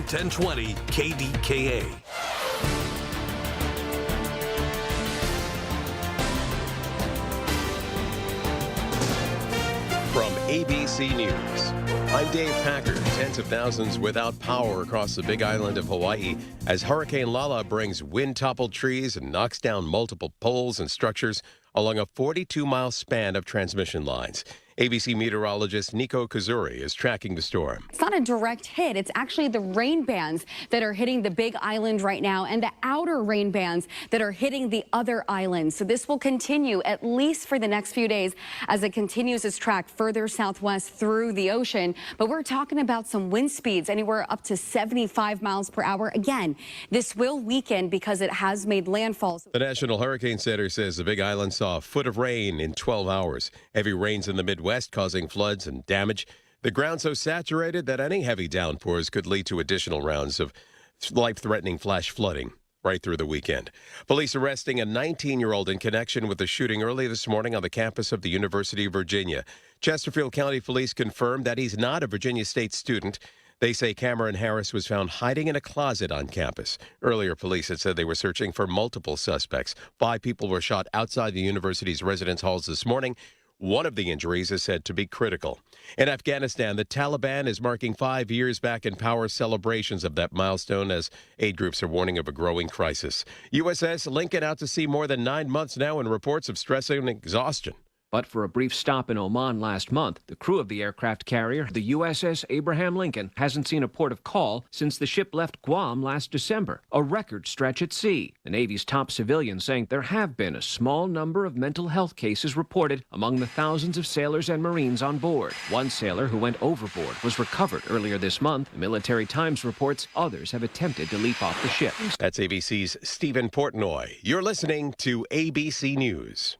1020 KDKA. From ABC News, I'm Dave Packer. Tens of thousands without power across the Big Island of Hawaii as Hurricane Lala brings wind-toppled trees and knocks down multiple poles and structures along a 42-mile span of transmission lines. ABC meteorologist Nico Kazuri is tracking the storm. It's not a direct hit. It's actually the rain bands that are hitting the Big Island right now and the outer rain bands that are hitting the other islands. So this will continue at least for the next few days as it continues its track further southwest through the ocean. But we're talking about some wind speeds anywhere up to 75 miles per hour. Again, this will weaken because it has made landfall. The National Hurricane Center says the Big Island saw a foot of rain in 12 hours. Heavy rains in the Midwest causing floods and damage. The ground so saturated that any heavy downpours could lead to additional rounds of life-threatening flash flooding right through the weekend. Police arresting a 19-year-old in connection with the shooting early this morning on the campus of the University of Virginia. Chesterfield County Police confirmed that he's not a Virginia State student. They say Cameron Harris was found hiding in a closet on campus. Earlier, police had said they were searching for multiple suspects. 5 people were shot outside the university's residence halls this morning. One of the injuries is said to be critical. In Afghanistan, the Taliban is marking 5 years back in power celebrations of that milestone as aid groups are warning of a growing crisis. USS Lincoln out to sea more than 9 months now in reports of stress and exhaustion. But for a brief stop in Oman last month, the crew of the aircraft carrier, the USS Abraham Lincoln, hasn't seen a port of call since the ship left Guam last December, a record stretch at sea. The Navy's top civilian saying there have been a small number of mental health cases reported among the thousands of sailors and Marines on board. One sailor who went overboard was recovered earlier this month. The Military Times reports others have attempted to leap off the ship. That's ABC's Stephen Portnoy. You're listening to ABC News.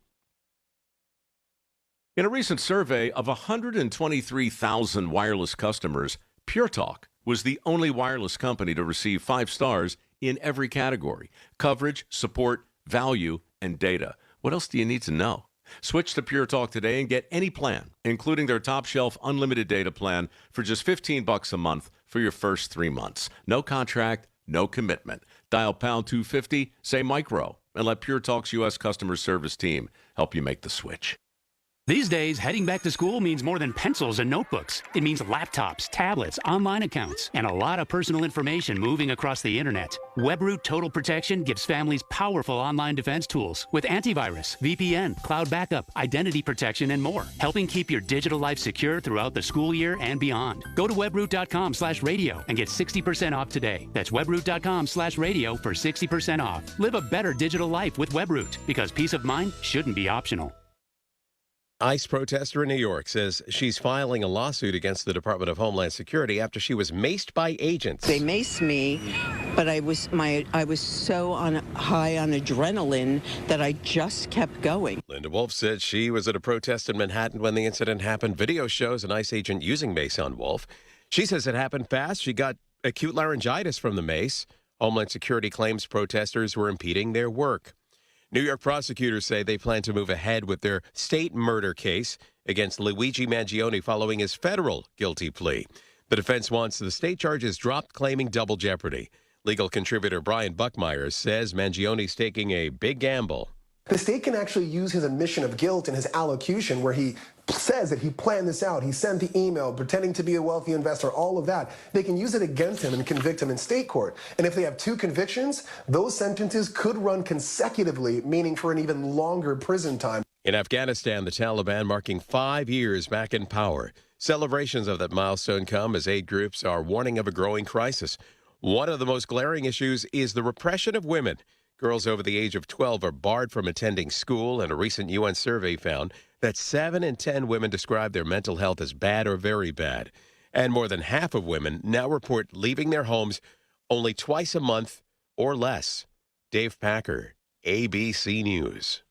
In a recent survey of 123,000 wireless customers, Pure Talk was the only wireless company to receive 5 stars in every category: coverage, support, value, and data. What else do you need to know? Switch to Pure Talk today and get any plan, including their top shelf unlimited data plan for just $15 a month for your first 3 months. No contract, no commitment. Dial pound 250, say micro, and let Pure Talk's U.S. customer service team help you make the switch. These days, heading back to school means more than pencils and notebooks. It means laptops, tablets, online accounts, and a lot of personal information moving across the internet. WebRoot Total Protection gives families powerful online defense tools with antivirus, VPN, cloud backup, identity protection, and more, helping keep your digital life secure throughout the school year and beyond. Go to webroot.com/radio and get 60% off today. That's webroot.com/radio for 60% off. Live a better digital life with WebRoot, because peace of mind shouldn't be optional. ICE protester in New York says she's filing a lawsuit against the Department of Homeland Security after she was maced by agents. They maced me, but I was so high on adrenaline that I just kept going. Linda Wolf said she was at a protest in Manhattan when the incident happened. Video shows an ICE agent using mace on Wolf. She says it happened fast. She got acute laryngitis from the mace. Homeland Security claims protesters were impeding their work. New York prosecutors say they plan to move ahead with their state murder case against Luigi Mangione following his federal guilty plea. The defense wants the state charges dropped, claiming double jeopardy. Legal contributor Brian Buckmeyer says Mangione's taking a big gamble. The state can actually use his admission of guilt in his allocution where he says that he planned this out. He sent the email pretending to be a wealthy investor, all of that. They can use it against him and convict him in state court. And if they have 2 convictions, those sentences could run consecutively, meaning for an even longer prison time. In Afghanistan, the Taliban marking 5 years back in power. Celebrations of that milestone come as aid groups are warning of a growing crisis. One of the most glaring issues is the repression of women. Girls over the age of 12 are barred from attending school, and a recent UN survey found that 7 in 10 women describe their mental health as bad or very bad. And more than half of women now report leaving their homes only twice a month or less. Dave Packer, ABC News.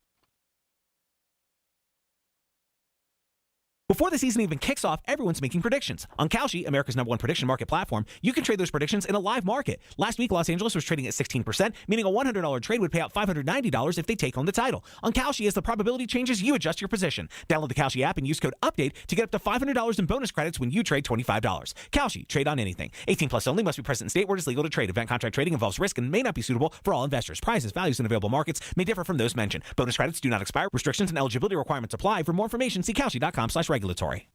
Before the season even kicks off, everyone's making predictions. On Kalshi, America's #1 prediction market platform, you can trade those predictions in a live market. Last week, Los Angeles was trading at 16%, meaning a $100 trade would pay out $590 if they take home the title. On Kalshi, as the probability changes, you adjust your position. Download the Kalshi app and use code UPDATE to get up to $500 in bonus credits when you trade $25. Kalshi, trade on anything. 18 plus only, must be present in state where it is legal to trade. Event contract trading involves risk and may not be suitable for all investors. Prices, values, and available markets may differ from those mentioned. Bonus credits do not expire. Restrictions and eligibility requirements apply. For more information, see Kalshi.com/regulatory.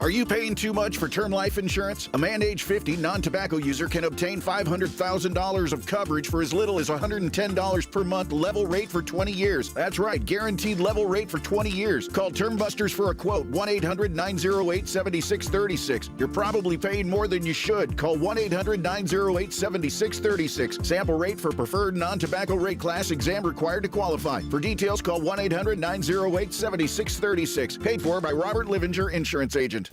Are you paying too much for term life insurance? A man age 50 non-tobacco user can obtain $500,000 of coverage for as little as $110 per month, level rate for 20 years. That's right, guaranteed level rate for 20 years. Call Term Busters for a quote, 1-800-908-7636. You're probably paying more than you should. Call 1-800-908-7636. Sample rate for preferred non-tobacco rate class, exam required to qualify. For details, call 1-800-908-7636. Paid for by Robert Livinger, Insurance Agent.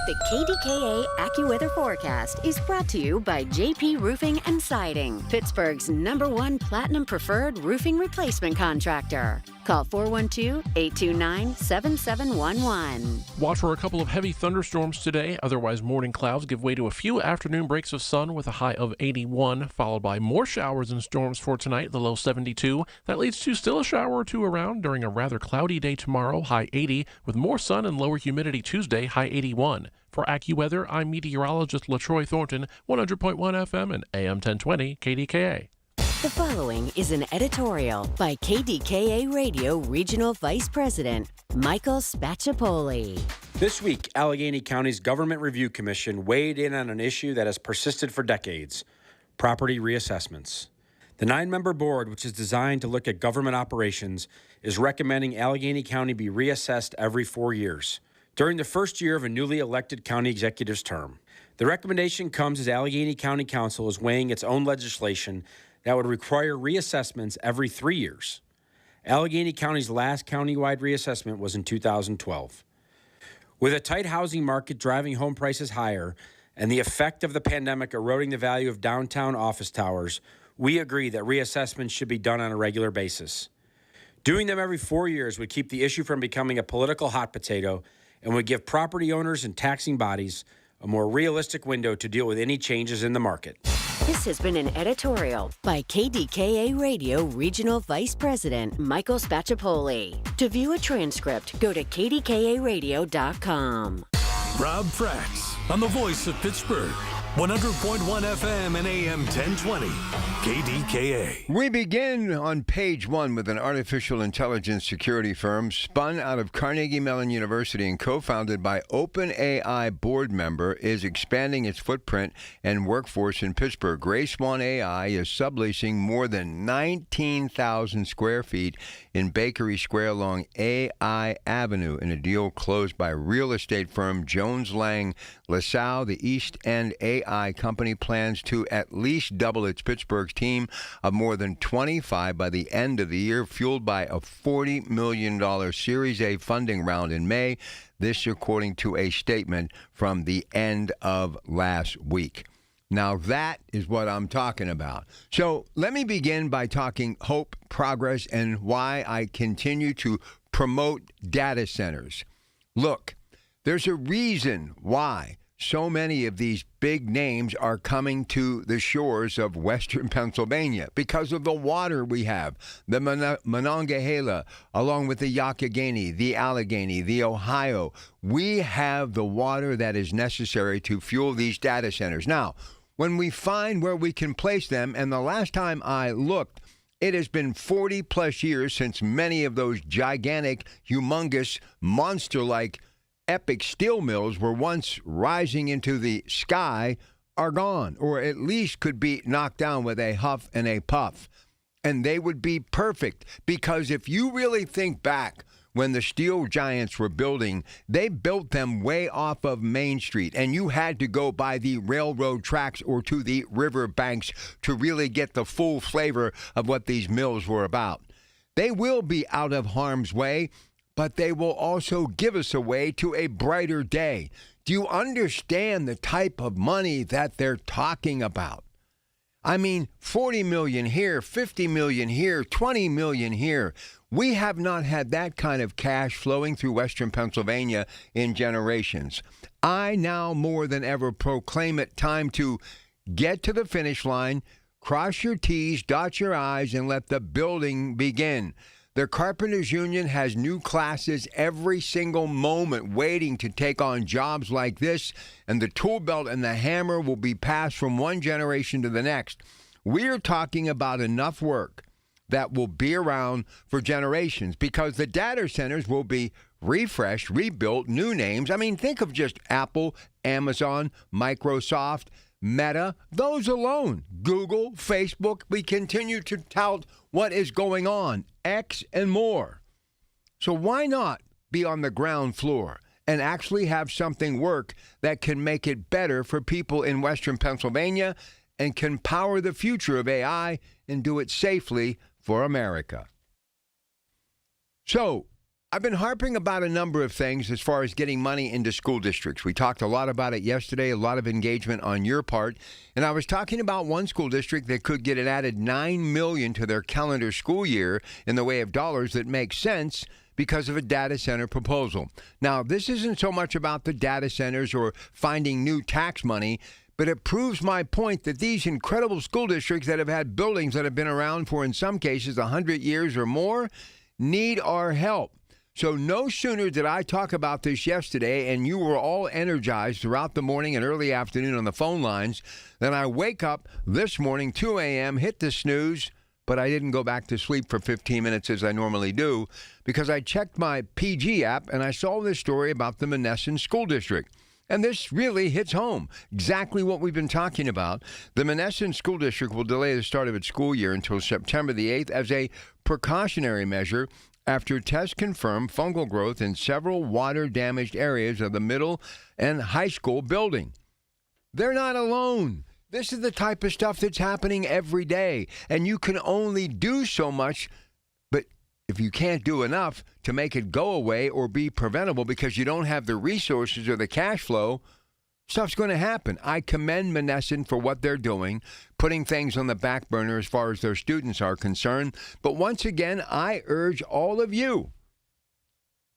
The KDKA AccuWeather forecast is brought to you by JP Roofing and Siding, Pittsburgh's #1 Platinum Preferred Roofing Replacement Contractor. Call 412-829-7711. Watch for a couple of heavy thunderstorms today. Otherwise, morning clouds give way to a few afternoon breaks of sun with a high of 81, followed by more showers and storms for tonight, the low 72. That leads to still a shower or two around during a rather cloudy day tomorrow, high 80, with more sun and lower humidity Tuesday, high 81. For AccuWeather, I'm meteorologist LaTroy Thornton, 100.1 FM and AM 1020 KDKA. The following is an editorial by KDKA Radio Regional Vice President Michael Spacciapoli. This week, Allegheny County's Government Review Commission weighed in on an issue that has persisted for decades: property reassessments. The 9-member board, which is designed to look at government operations, is recommending Allegheny County be reassessed every 4 years, during the first year of a newly elected county executive's term. The recommendation comes as Allegheny County Council is weighing its own legislation that would require reassessments every 3 years. Allegheny County's last countywide reassessment was in 2012. With a tight housing market driving home prices higher and the effect of the pandemic eroding the value of downtown office towers, we agree that reassessments should be done on a regular basis. Doing them every 4 years would keep the issue from becoming a political hot potato and would give property owners and taxing bodies a more realistic window to deal with any changes in the market. This has been an editorial by KDKA Radio Regional Vice President Michael Spacciapoli. To view a transcript, go to kdkaradio.com. Rob Fracks on the voice of Pittsburgh, 100.1 FM and AM 1020, KDKA. We begin on page 1 with an artificial intelligence security firm spun out of Carnegie Mellon University and co-founded by OpenAI board member is expanding its footprint and workforce in Pittsburgh. Gray Swan AI is subleasing more than 19,000 square feet in Bakery Square along AI Avenue in a deal closed by real estate firm Jones Lang LaSalle. The East End AI company plans to at least double its Pittsburgh team of more than 25 by the end of the year, fueled by a $40 million Series A funding round in May. This according to a statement from the end of last week. Now that is what I'm talking about. So let me begin by talking hope, progress, and why I continue to promote data centers. Look, there's a reason why so many of these big names are coming to the shores of western Pennsylvania because of the water we have, the Monongahela, along with the Youghiogheny, the Allegheny, the Ohio. We have the water that is necessary to fuel these data centers. Now, when we find where we can place them, and the last time I looked, it has been 40 plus years since many of those gigantic, humongous, monster-like epic steel mills were once rising into the sky are gone, or at least could be knocked down with a huff and a puff. And they would be perfect, because if you really think back when the steel giants were building, they built them way off of Main Street, and you had to go by the railroad tracks or to the river banks to really get the full flavor of what these mills were about. They will be out of harm's way, but they will also give us a way to a brighter day. Do you understand the type of money that they're talking about? I mean, 40 million here, 50 million here, 20 million here. We have not had that kind of cash flowing through Western Pennsylvania in generations. I now more than ever proclaim it time to get to the finish line, cross your T's, dot your I's, and let the building begin. The Carpenters Union has new classes every single moment waiting to take on jobs like this, and the tool belt and the hammer will be passed from one generation to the next. We're talking about enough work that will be around for generations because the data centers will be refreshed, rebuilt, new names. I mean, think of just Apple, Amazon, Microsoft, Meta, those alone, Google, Facebook. We continue to tout what is going on, X and more. So why not be on the ground floor and actually have something work that can make it better for people in Western Pennsylvania and can power the future of AI and do it safely for America? So I've been harping about a number of things as far as getting money into school districts. We talked a lot about it yesterday, a lot of engagement on your part. And I was talking about one school district that could get an added $9 million to their calendar school year in the way of dollars that makes sense because of a data center proposal. Now, this isn't so much about the data centers or finding new tax money, but it proves my point that these incredible school districts that have had buildings that have been around for, in some cases, 100 years or more, need our help. So no sooner did I talk about this yesterday, and you were all energized throughout the morning and early afternoon on the phone lines, than I wake up this morning, 2 a.m., hit the snooze, but I didn't go back to sleep for 15 minutes as I normally do, because I checked my PG app and I saw this story about the Monessen School District. And this really hits home, exactly what we've been talking about. The Monessen School District will delay the start of its school year until September the 8th as a precautionary measure after tests confirm fungal growth in several water-damaged areas of the middle and high school building. They're not alone. This is the type of stuff that's happening every day, and you can only do so much, but if you can't do enough to make it go away or be preventable because you don't have the resources or the cash flow, stuff's going to happen. I commend Monessen for what they're doing, putting things on the back burner as far as their students are concerned. But once again, I urge all of you,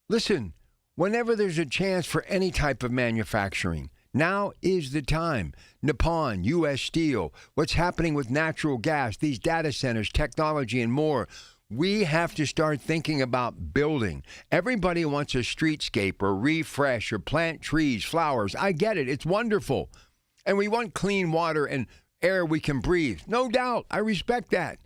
listen, whenever there's a chance for any type of manufacturing, now is the time. Nippon, U.S. Steel, what's happening with natural gas, these data centers, technology, and more. We have to start thinking about building. Everybody wants a streetscape or refresh or plant trees, flowers. I get it. It's wonderful. And we want clean water and air we can breathe. No doubt. I respect that.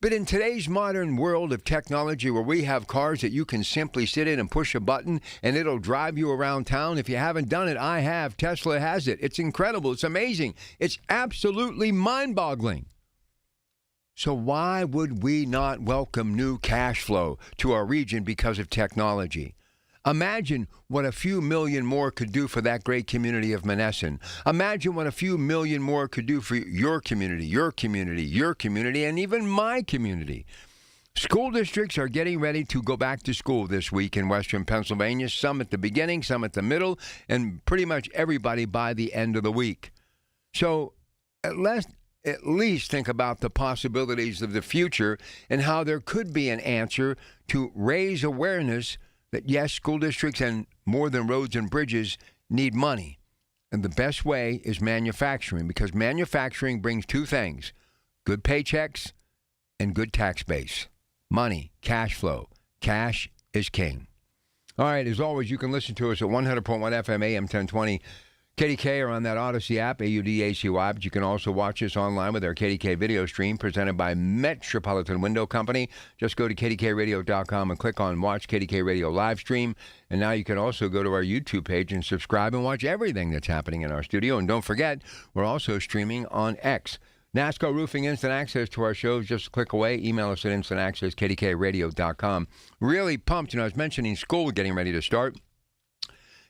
But in today's modern world of technology where we have cars that you can simply sit in and push a button and it'll drive you around town. If you haven't done it, I have. Tesla has it. It's incredible. It's amazing. It's absolutely mind-boggling. So why would we not welcome new cash flow to our region because of technology? Imagine what a few million more could do for that great community of Monessen. Imagine what a few million more could do for your community, your community, your community, and even my community. School districts are getting ready to go back to school this week in Western Pennsylvania, some at the beginning, some at the middle, and pretty much everybody by the end of the week. So at least think about the possibilities of the future and how there could be an answer to raise awareness that, yes, school districts and more than roads and bridges need money. And the best way is manufacturing, because manufacturing brings two things: good paychecks and good tax base. Money, cash flow. Cash is king. All right, as always, you can listen to us at 100.1 FM, AM 1020. KDK or on that Odyssey app, AUDACY, but you can also watch us online with our KDK video stream presented by Metropolitan Window Company. Just go to kdkradio.com and click on Watch KDK Radio Livestream. And now you can also go to our YouTube page and subscribe and watch everything that's happening in our studio. And don't forget, we're also streaming on X. NASCO Roofing, instant access to our shows, just a click away. Email us at instantaccess, kdkradio.com. Really pumped. I was mentioning school getting ready to start.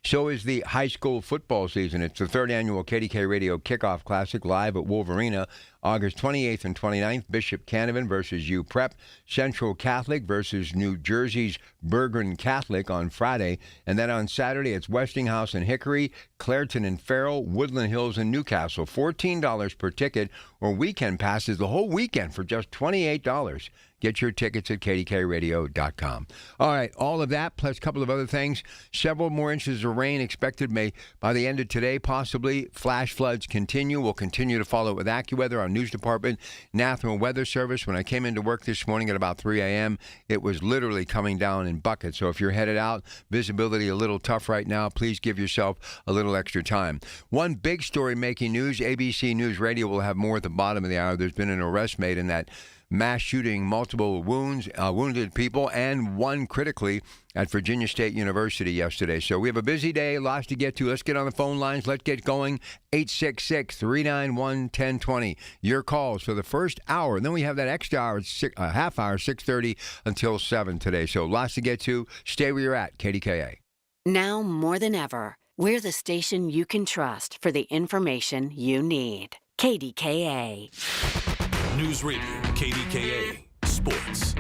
So is the high school football season. It's the third annual KDK Radio Kickoff Classic live at Wolverina August 28th and 29th, Bishop Canevin versus UPrep. Central Catholic versus New Jersey's Bergen Catholic on Friday. And then on Saturday, it's Westinghouse and Hickory, Clareton and Farrell, Woodland Hills and Newcastle. $14 per ticket, or weekend passes the whole weekend for just $28. Get your tickets at KDKARadio.com. All right, all of that, plus a couple of other things. Several more inches of rain expected by the end of today, possibly. Flash floods continue. We'll continue to follow it with AccuWeather, our news department, National Weather Service. When I came into work this morning at about 3 a.m., it was literally coming down in buckets. So if you're headed out, visibility a little tough right now. Please give yourself a little extra time. One big story making news. ABC News Radio will have more at the bottom of the hour. There's been an arrest made in that mass shooting, multiple wounded people, and one critically at Virginia State University yesterday. So we have a busy day, lots to get to. Let's get on the phone lines. Let's get going. 866-391-1020. Your calls for the first hour. And then we have that extra hour, half hour, 6:30 until 7 today. So lots to get to. Stay where you're at, KDKA. Now more than ever, we're the station you can trust for the information you need. KDKA. News Radio, KDKA, Sports.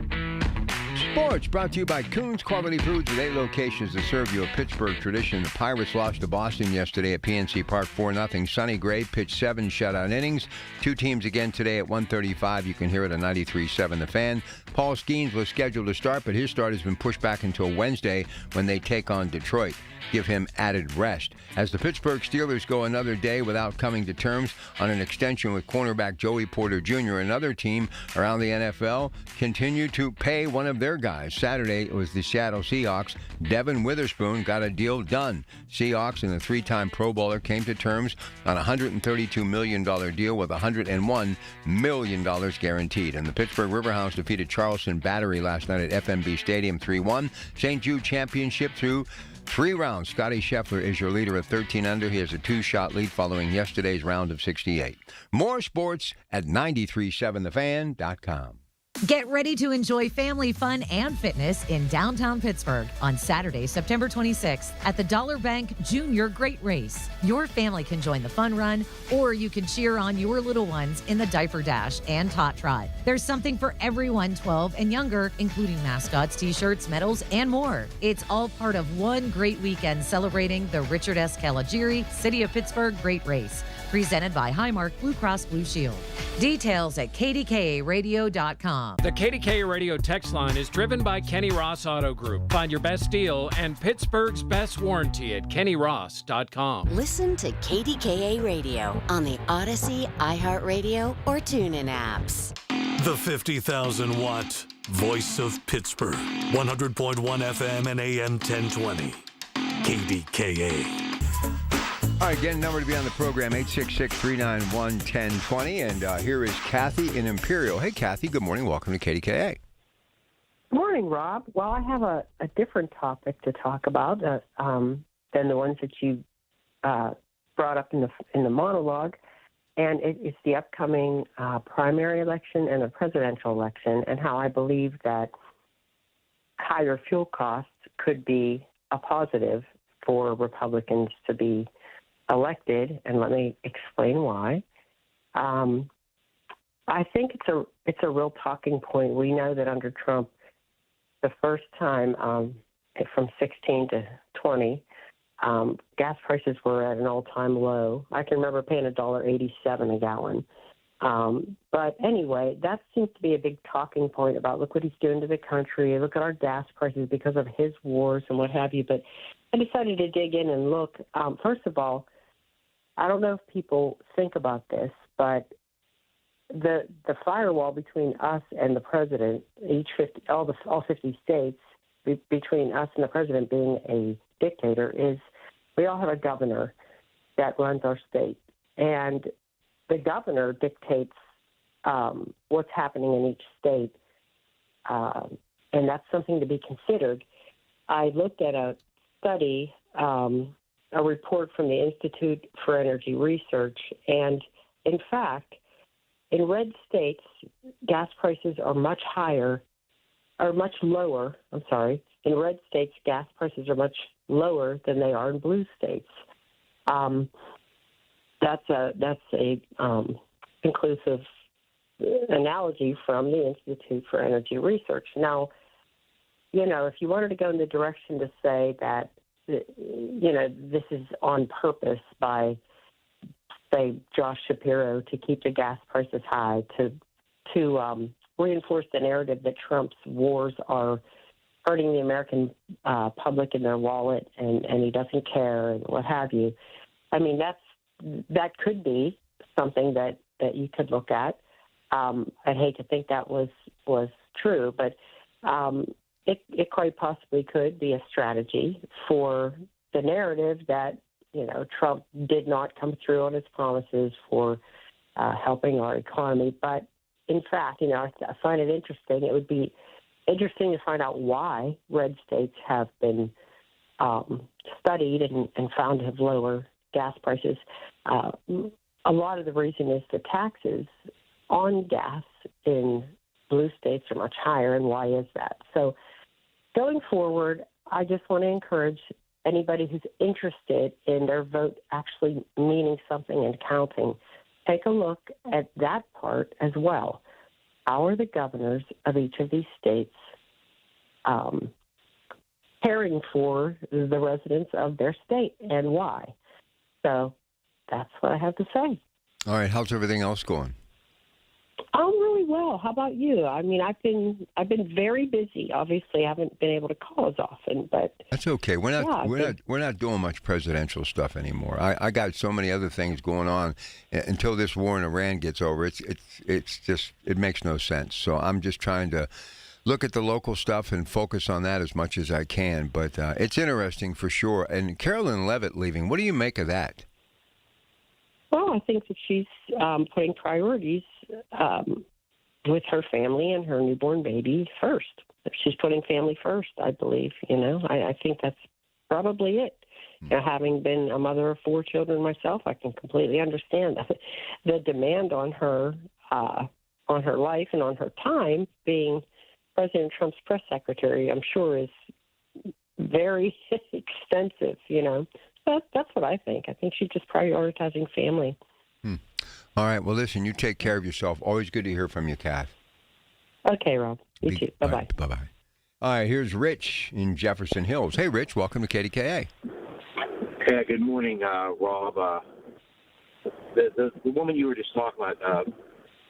Sports brought to you by Coons Quality Foods with 8 locations to serve you a Pittsburgh tradition. The Pirates lost to Boston yesterday at PNC Park 4-0. Sonny Gray pitched 7 shutout innings. 2 teams again today at 1:35. You can hear it on 93.7 The Fan. Paul Skeens was scheduled to start, but his start has been pushed back until Wednesday when they take on Detroit. Give him added rest. As the Pittsburgh Steelers go another day without coming to terms on an extension with cornerback Joey Porter Jr., another team around the NFL continued to pay one of their guys. Saturday, it was the Seattle Seahawks. Devin Witherspoon got a deal done. Seahawks and the 3-time Pro Bowler came to terms on a $132 million deal with $101 million guaranteed. And the Pittsburgh Riverhounds defeated Charleston Battery last night at FMB Stadium 3-1. St. Jude Championship through 3 rounds. Scotty Scheffler is your leader at 13 under. He has a 2-shot lead following yesterday's round of 68. More sports at 937thefan.com. Get ready to enjoy family fun and fitness in downtown Pittsburgh on Saturday, September 26th at the Dollar Bank Junior Great Race. Your family can join the fun run, or you can cheer on your little ones in the Diaper Dash and Tot Trot. There's something for everyone 12 and younger, including mascots, t-shirts, medals, and more. It's all part of one great weekend celebrating the Richard S. Caligiuri City of Pittsburgh Great Race, presented by Highmark Blue Cross Blue Shield. Details at KDKARadio.com. The KDKA Radio text line is driven by Kenny Ross Auto Group. Find your best deal and Pittsburgh's best warranty at KennyRoss.com. Listen to KDKA Radio on the Odyssey, iHeartRadio, or TuneIn apps. The 50,000-watt voice of Pittsburgh. 100.1 FM and AM 1020. KDKA. All right, again, number to be on the program, 866-391-1020. And here is Kathy in Imperial. Hey, Kathy, good morning. Welcome to KDKA. Good morning, Rob. Well, I have a different topic to talk about than the ones that you brought up in the monologue. And it's the upcoming primary election and the presidential election, and how I believe that higher fuel costs could be a positive for Republicans to be elected, and let me explain why. I think it's a real talking point. We know that under Trump, the first time from 16 to 20, gas prices were at an all-time low. I can remember paying $1.87 a gallon. But anyway, that seems to be a big talking point about look what he's doing to the country, look at our gas prices because of his wars and what have you. But I decided to dig in and look. First of all, I don't know if people think about this, but the firewall between us and the president, all 50 states, between us and the president being a dictator, is we all have a governor that runs our state, and the governor dictates what's happening in each state, and that's something to be considered. I looked at a study, a report from the Institute for Energy Research, and in fact, in red states, gas prices are much lower. In red states, gas prices are much lower than they are in blue states. That's a conclusive analogy from the Institute for Energy Research. Now, if you wanted to go in the direction to say that, this is on purpose by, say, Josh Shapiro to keep the gas prices high, to reinforce the narrative that Trump's wars are hurting the American public in their wallet and he doesn't care and what have you. I mean, that could be something that you could look at. I'd hate to think that was true, but it quite possibly could be a strategy for the narrative that, Trump did not come through on his promises for helping our economy. But in fact, I find it interesting. It would be interesting to find out why red states have been studied and found to have lower gas prices. A lot of the reason is the taxes on gas in blue states are much higher, and why is that? So going forward, I just want to encourage anybody who's interested in their vote actually meaning something and counting, take a look at that part as well. How are the governors of each of these states caring for the residents of their state, and why? So that's what I have to say. All right, how's everything else going? Oh, really well. How about you? I mean, I've been very busy. Obviously, I haven't been able to call as often, but that's okay. We're not doing much presidential stuff anymore. I got so many other things going on until this war in Iran gets over. It's just it makes no sense. So I'm just trying to look at the local stuff and focus on that as much as I can. But it's interesting for sure. And Carolyn Levitt leaving. What do you make of that? Well, I think that she's putting priorities with her family and her newborn baby first. She's putting family first, I believe. I think that's probably it. Having been a mother of 4 children myself, I can completely understand that. The demand on her life and on her time being President Trump's press secretary, I'm sure, is very extensive, That's what I think. I think she's just prioritizing family. All right. Well, listen, you take care of yourself. Always good to hear from you, Kath. Okay, Rob. You too. Bye-bye. Right, bye-bye. All right, here's Rich in Jefferson Hills. Hey, Rich, welcome to KDKA. Hey, good morning, Rob. The woman you were just talking about,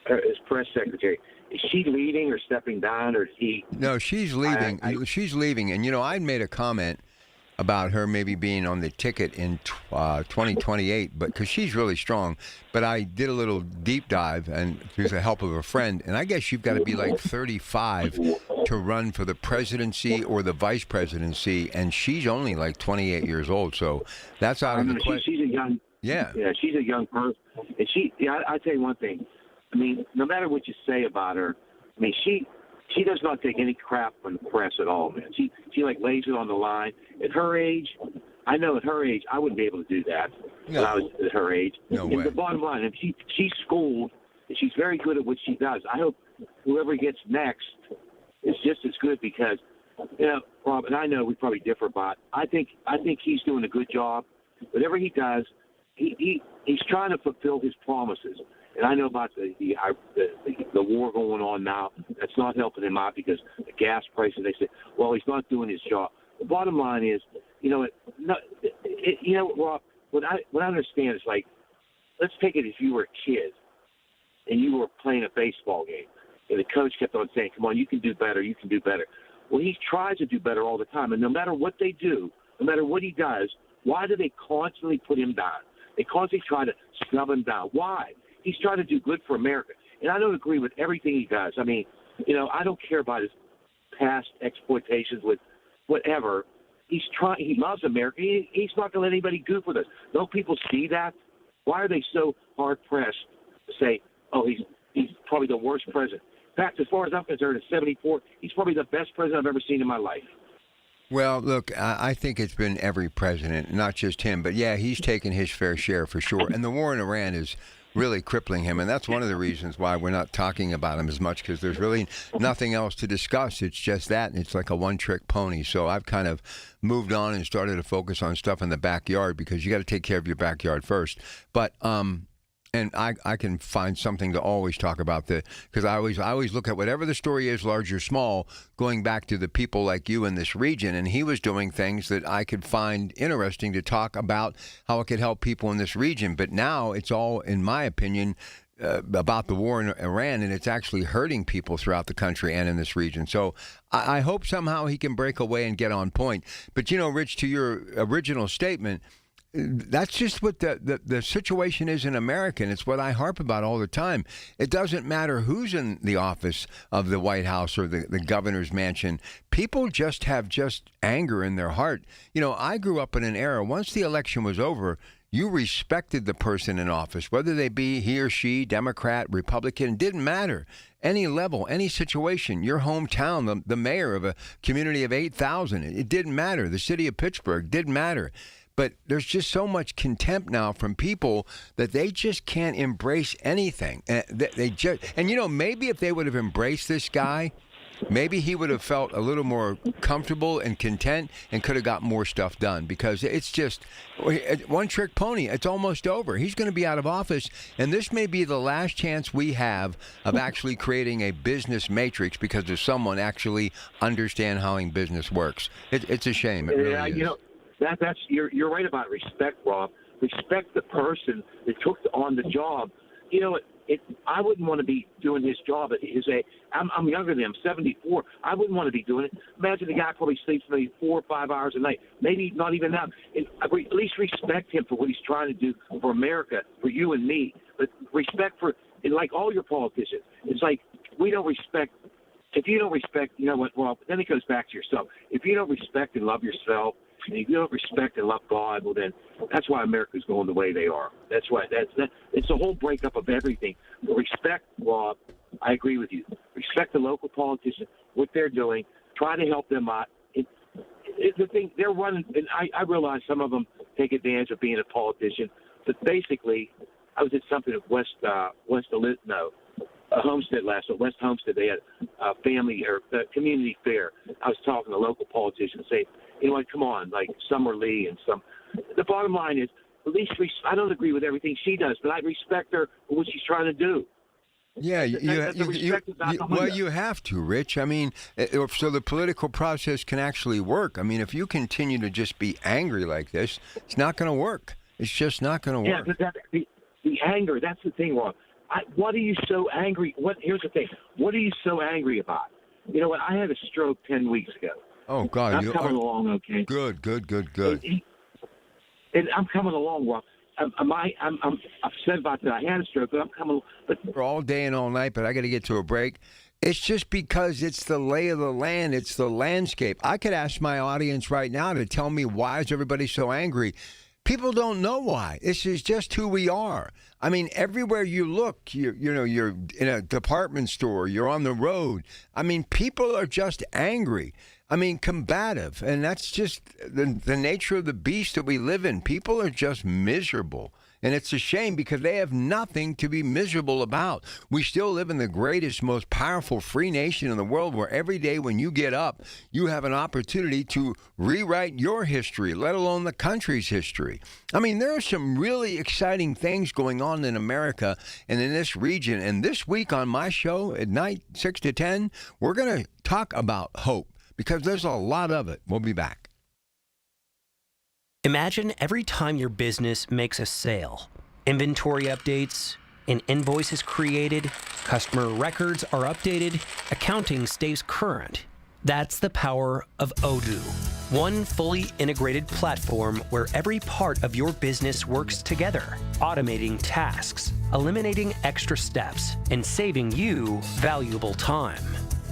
as press secretary, is she leaving or stepping down, or is he? No, she's leaving. She's leaving. And, I made a comment about her maybe being on the ticket in 2028, but because she's really strong. But I did a little deep dive, and through the help of a friend, and I guess you've got to be like 35 to run for the presidency or the vice presidency, and she's only like 28 years old, so that's out of the question. She's a young, yeah, she's a young person, and I tell you one thing. I mean, no matter what you say about her, I mean, she does not take any crap from the press at all, man. She like lays it on the line. At her age, I know at her age, I wouldn't be able to do that when I was at her age. No way. The bottom line, if she's schooled, and she's very good at what she does. I hope whoever gets next is just as good because, Rob, and I know we probably differ, but I think he's doing a good job. Whatever he does, he's trying to fulfill his promises. And I know about the war going on now. That's not helping him out because the gas prices. They say, well, he's not doing his job. The bottom line is, Rob, what I understand is like, let's take it if you were a kid and you were playing a baseball game, and the coach kept on saying, "Come on, you can do better. You can do better." Well, he tries to do better all the time, and no matter what they do, no matter what he does, why do they constantly put him down? They constantly try to snub him down. Why? He's trying to do good for America. And I don't agree with everything he does. I mean, I don't care about his past exploitations with whatever. He loves America. He's not going to let anybody goof with us. Don't people see that? Why are they so hard-pressed to say, oh, he's probably the worst president? In fact, as far as I'm concerned, at 74, he's probably the best president I've ever seen in my life. Well, look, I think it's been every president, not just him. But, yeah, he's taken his fair share for sure. And the war in Iran is really crippling him, and that's one of the reasons why we're not talking about him as much, because there's really nothing else to discuss. It's just that, and it's like a one-trick pony. So I've kind of moved on and started to focus on stuff in the backyard, because you got to take care of your backyard first. But And I can find something to always talk about because I always look at whatever the story is, large or small, going back to the people like you in this region. And he was doing things that I could find interesting to talk about how it could help people in this region. But now it's all, in my opinion, about the war in Iran, and it's actually hurting people throughout the country and in this region. So I hope somehow he can break away and get on point. But, Rich, to your original statement, that's just what the situation is in America, and it's what I harp about all the time. It doesn't matter who's in the office of the White House or the governor's mansion. People just have anger in their heart. I grew up in an era, once the election was over, you respected the person in office, whether they be he or she, Democrat, Republican, didn't matter. Any level, any situation, your hometown, the mayor of a community of 8,000, it didn't matter. The city of Pittsburgh, didn't matter. But there's just so much contempt now from people that they just can't embrace anything. Maybe if they would have embraced this guy, maybe he would have felt a little more comfortable and content and could have got more stuff done, because it's just one trick pony. It's almost over. He's going to be out of office, and this may be the last chance we have of actually creating a business matrix because of someone actually understand how business works. It's a shame. It really is. You're right about respect, Rob. Respect the person that took on the job. I wouldn't want to be doing his job at his age. I'm younger than him, 74. I wouldn't want to be doing it. Imagine the guy probably sleeps maybe 4 or 5 hours a night, maybe not even that. And at least respect him for what he's trying to do for America, for you and me. But respect and like all your politicians, it's like we don't respect. If you don't respect, you know what, Rob? Then it goes back to yourself. If you don't respect and love yourself, and if you don't respect and love God, well, then that's why America's going the way they are. That's why it's the whole breakup of everything. Respect, Rob. I agree with you. Respect the local politicians, what they're doing. Try to help them out. It's the thing they're running, and I realize some of them take advantage of being a politician. But basically, I was at something at West Homestead. They had a family or a community fair. I was talking to local politicians, saying, come on, like Summer Lee and some. The bottom line is, at least I don't agree with everything she does, but I respect her for what she's trying to do. Yeah, you have to, Rich. I mean, so the political process can actually work. I mean, if you continue to just be angry like this, it's not going to work. It's just not going to work. Yeah, but the anger, that's the thing, Rob. What are you so angry? Here's the thing. What are you so angry about? You know what? I had a stroke 10 weeks ago. Oh, God. I'm coming along okay. Good. And I'm coming along, Rob. I'm upset about that. I had a stroke, but I'm coming. But all day and all night, but I got to get to a break. It's just because it's the lay of the land. It's the landscape. I could ask my audience right now to tell me why is everybody so angry. People don't know why. This is just who we are. I mean, everywhere you look, you're in a department store, you're on the road. I mean, people are just angry. I mean, combative. And that's just the nature of the beast that we live in. People are just miserable. And it's a shame because they have nothing to be miserable about. We still live in the greatest, most powerful free nation in the world where every day when you get up, you have an opportunity to rewrite your history, let alone the country's history. I mean, there are some really exciting things going on in America and in this region. And this week on my show at night, 6 to 10, we're going to talk about hope because there's a lot of it. We'll be back. Imagine every time your business makes a sale, inventory updates, an invoice is created, customer records are updated, accounting stays current. That's the power of Odoo, one fully integrated platform where every part of your business works together, automating tasks, eliminating extra steps, and saving you valuable time.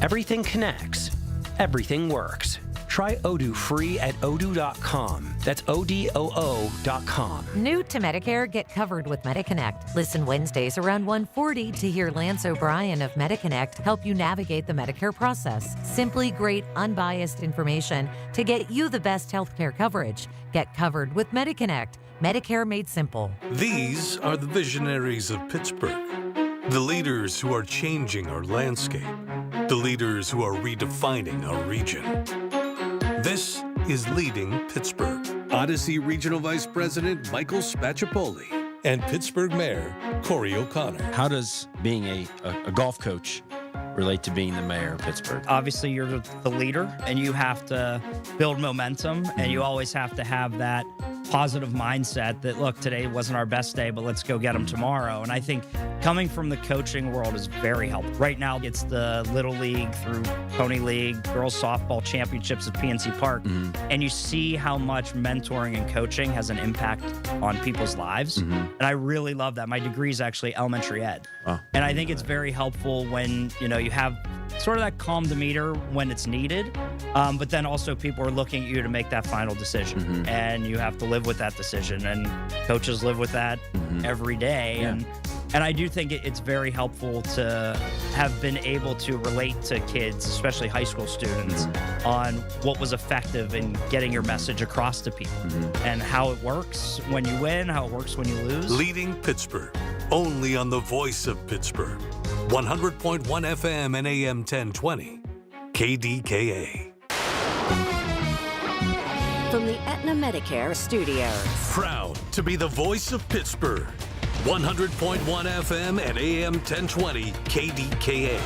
Everything connects. Everything works. Try Odoo free at odoo.com. That's ODOO.com. New to Medicare, get covered with MediConnect. Listen Wednesdays around 1:40 to hear Lance O'Brien of MediConnect help you navigate the Medicare process. Simply great, unbiased information to get you the best healthcare coverage. Get covered with MediConnect. Medicare made simple. These are the visionaries of Pittsburgh. The leaders who are changing our landscape. The leaders who are redefining our region. This is Leading Pittsburgh. Odyssey Regional Vice President Michael Spacciapoli. and Pittsburgh Mayor Corey O'Connor. How does being a golf coach relate to being the mayor of Pittsburgh? Obviously, you're the leader, and you have to build momentum, and you always have to have that positive mindset that, look, today wasn't our best day, but let's go get them tomorrow. And I think coming from the coaching world is very helpful. Right now, it's the Little League through Pony League, girls softball championships at PNC Park, and you see how much mentoring and coaching has an impact on people's lives. And I really love that. My degree is actually elementary ed. And I think it's very helpful when, you have sort of that calm demeanor when it's needed, but then also people are looking at you to make that final decision, and you have to live with that decision, and coaches live with that every day. And I do think it's very helpful to have been able to relate to kids, especially high school students, on what was effective in getting your message across to people and how it works when you win, how it works when you lose. Leading Pittsburgh, only on the voice of Pittsburgh. 100.1 FM and AM 1020. KDKA. From the Aetna Medicare Studios. Proud to be the voice of Pittsburgh. 100.1 FM and AM 1020. KDKA.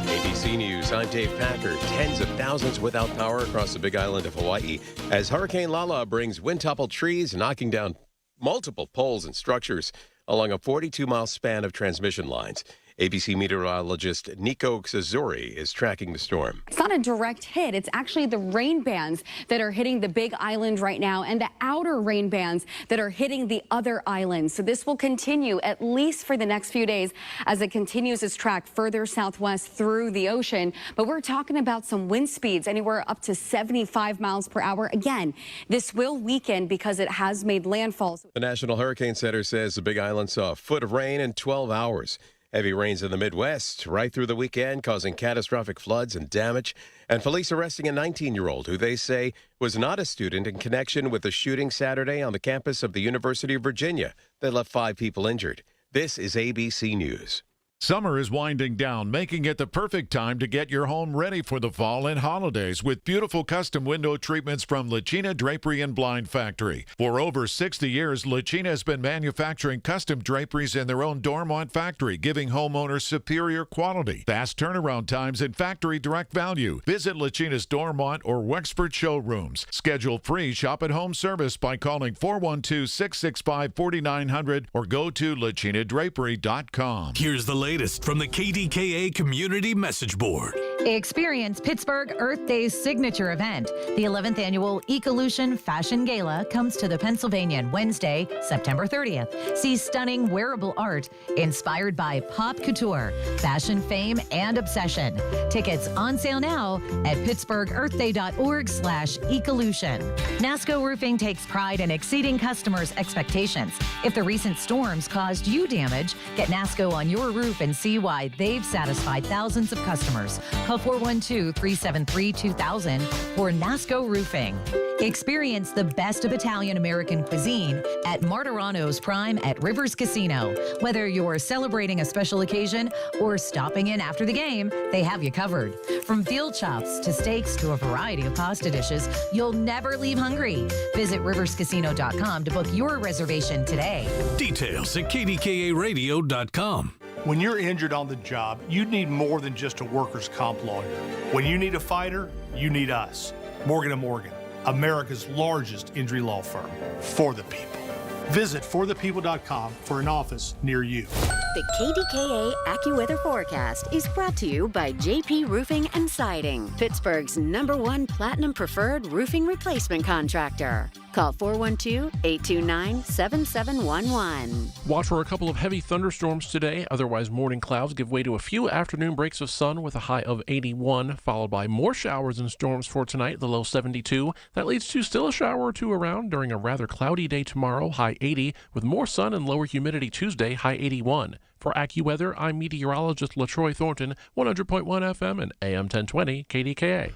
ABC News, I'm Dave Packer. Tens of thousands without power across the Big Island of Hawaii as Hurricane Lala brings wind-toppled trees, knocking down multiple poles and structures along a 42-mile span of transmission lines. ABC meteorologist Nico Sazuri is tracking the storm. It's not a direct hit. It's actually the rain bands that are hitting the Big Island right now and the outer rain bands that are hitting the other islands. So this will continue at least for the next few days as it continues its track further southwest through the ocean. But we're talking about some wind speeds anywhere up to 75 miles per hour. Again, this will weaken because it has made landfall. The National Hurricane Center says the Big Island saw a foot of rain in 12 hours. Heavy rains in the Midwest right through the weekend, causing catastrophic floods and damage. And police arresting a 19-year-old who they say was not a student in connection with the shooting Saturday on the campus of the University of Virginia that left 5 people injured. This is ABC News. Summer is winding down, making it the perfect time to get your home ready for the fall and holidays with beautiful custom window treatments from Lachina Drapery and Blind Factory. For over 60 years, Lachina has been manufacturing custom draperies in their own Dormont factory, giving homeowners superior quality, fast turnaround times, and factory direct value. Visit Lachina's Dormont or Wexford showrooms. Schedule free shop-at-home service by calling 412-665-4900 or go to lachinadrapery.com. Here's the latest from the KDKA Community Message Board. Experience Pittsburgh Earth Day's signature event. The 11th annual Ecolution Fashion Gala comes to the Pennsylvanian Wednesday, September 30th. See stunning wearable art inspired by pop couture, fashion fame, and obsession. Tickets on sale now at pittsburghearthday.org/Ecolution. NASCO Roofing takes pride in exceeding customers' expectations. If the recent storms caused you damage, get NASCO on your roof and see why they've satisfied thousands of customers. Call 412-373-2000 for NASCO Roofing. Experience the best of Italian American cuisine at Martirano's Prime at Rivers Casino. Whether you're celebrating a special occasion or stopping in after the game, they have you covered. From veal chops to steaks to a variety of pasta dishes, you'll never leave hungry. Visit riverscasino.com to book your reservation today. Details at kdkaradio.com. When you're injured on the job, you need more than just a workers' comp lawyer. When you need a fighter, you need us. Morgan & Morgan, America's largest injury law firm. For the people. Visit forthepeople.com for an office near you. The KDKA AccuWeather forecast is brought to you by JP Roofing and Siding, Pittsburgh's #1 Platinum Preferred Roofing Replacement Contractor. Call 412-829-7711. Watch for a couple of heavy thunderstorms today. Otherwise, morning clouds give way to a few afternoon breaks of sun with a high of 81, followed by more showers and storms for tonight, the low 72. That leads to still a shower or two around during a rather cloudy day tomorrow, high 80, with more sun and lower humidity Tuesday, high 81. For AccuWeather, I'm meteorologist LaTroy Thornton, 100.1 FM and AM 1020 KDKA.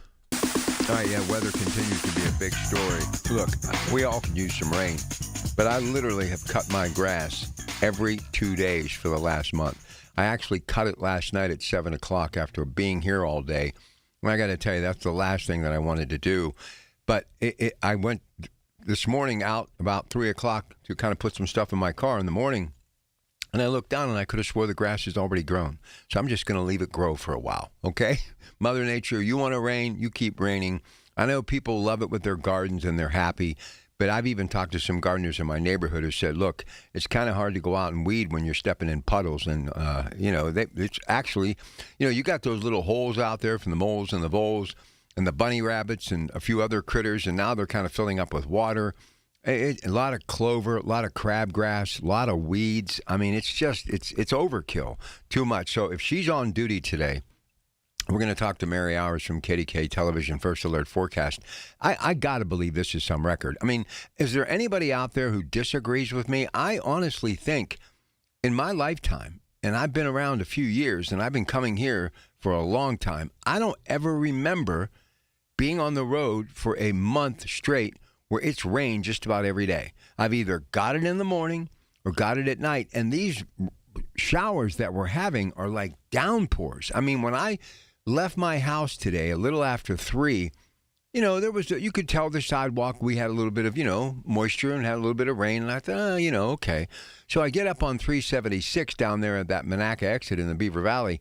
All right, yeah, weather continues to be a big story. Look, we all could use some rain, but I literally have cut my grass every 2 days for the last month. I actually cut it last night at 7 o'clock after being here all day. And I got to tell you, that's the last thing that I wanted to do. But I went this morning out about 3 o'clock to kind of put some stuff in my car in the morning. And I looked down and I could have swore the grass has already grown. So I'm just going to leave it grow for a while, okay? Mother Nature, you want to rain, you keep raining. I know people love it with their gardens and they're happy. But I've even talked to some gardeners in my neighborhood who said, look, it's kind of hard to go out and weed when you're stepping in puddles. And, it's actually, you got those little holes out there from the moles and the voles and the bunny rabbits and a few other critters. And now they're kind of filling up with water. A lot of clover, a lot of crabgrass, a lot of weeds. I mean, it's overkill, too much. So if she's on duty today, we're going to talk to Mary Hours from KDKA Television First Alert Forecast. I got to believe this is some record. I mean, is there anybody out there who disagrees with me? I honestly think in my lifetime, and I've been around a few years, and I've been coming here for a long time, I don't ever remember being on the road for a month straight where it's rained just about every day. I've either got it in the morning or got it at night, and these showers that we're having are like downpours. I mean, when I left my house today a little after 3, you could tell the sidewalk, we had a little bit of, moisture and had a little bit of rain. And I thought, okay. So I get up on 376 down there at that Monaca exit in the Beaver Valley.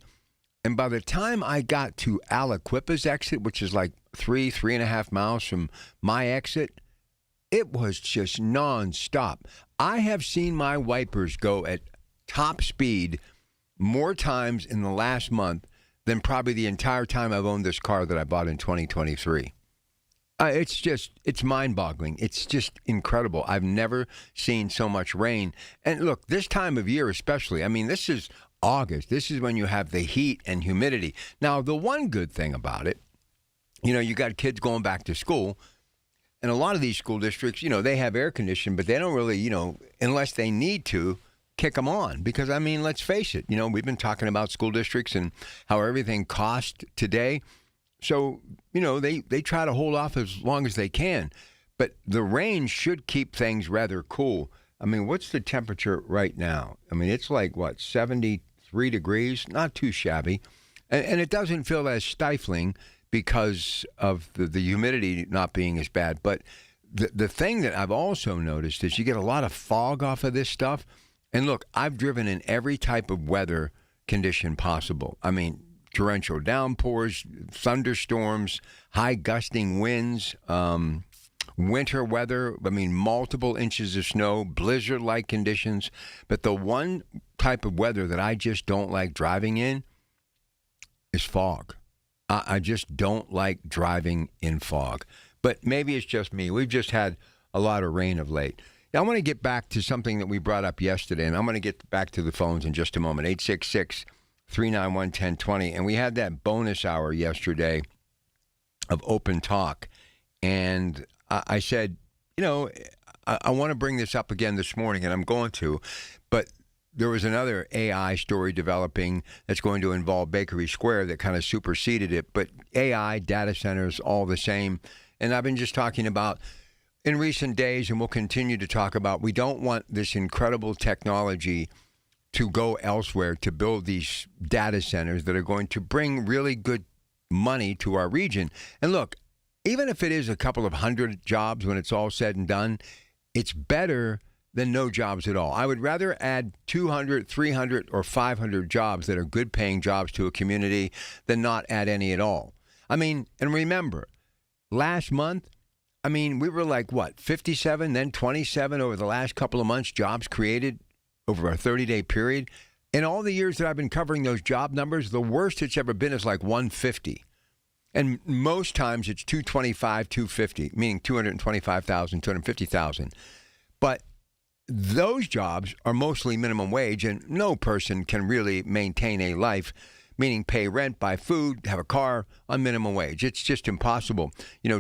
And by the time I got to Aliquippa's exit, which is like 3.5 miles from my exit, it was just nonstop. I have seen my wipers go at top speed more times in the last month than probably the entire time I've owned this car that I bought in 2023. It's mind-boggling. It's just incredible. I've never seen so much rain. And look, this time of year especially, I mean, this is August. This is when you have the heat and humidity. Now, the one good thing about it, you got kids going back to school, and a lot of these school districts, they have air conditioning, but they don't really, unless they need to, kick them on. Because, I mean, let's face it, we've been talking about school districts and how everything costs today. So, they try to hold off as long as they can. But the rain should keep things rather cool. I mean, what's the temperature right now? I mean, it's like, 73 degrees? Not too shabby. And it doesn't feel as stifling because of the humidity not being as bad. But the thing that I've also noticed is you get a lot of fog off of this stuff. And look, I've driven in every type of weather condition possible. I mean, torrential downpours, thunderstorms, high gusting winds, winter weather, I mean, multiple inches of snow, blizzard-like conditions. But the one type of weather that I just don't like driving in is fog. I just don't like driving in fog. But maybe it's just me. We've just had a lot of rain of late. Now, I want to get back to something that we brought up yesterday, and I'm going to get back to the phones in just a moment. 866-391-1020. And we had that bonus hour yesterday of open talk. And I said, I want to bring this up again this morning, and I'm going to. But there was another AI story developing that's going to involve Bakery Square that kind of superseded it. But AI, data centers, all the same. And I've been just talking about in recent days, and we'll continue to talk about, we don't want this incredible technology to go elsewhere to build these data centers that are going to bring really good money to our region. And look, even if it is a couple of hundred jobs when it's all said and done, it's better than no jobs at all. I would rather add 200, 300, or 500 jobs that are good paying jobs to a community than not add any at all. I mean, and remember, last month, we were like, 57, then 27 over the last couple of months, jobs created over a 30-day period. In all the years that I've been covering those job numbers, the worst it's ever been is like 150. And most times it's 225, 250, meaning 225,000, 250,000. But those jobs are mostly minimum wage, and no person can really maintain a life, meaning pay rent, buy food, have a car on minimum wage. It's just impossible.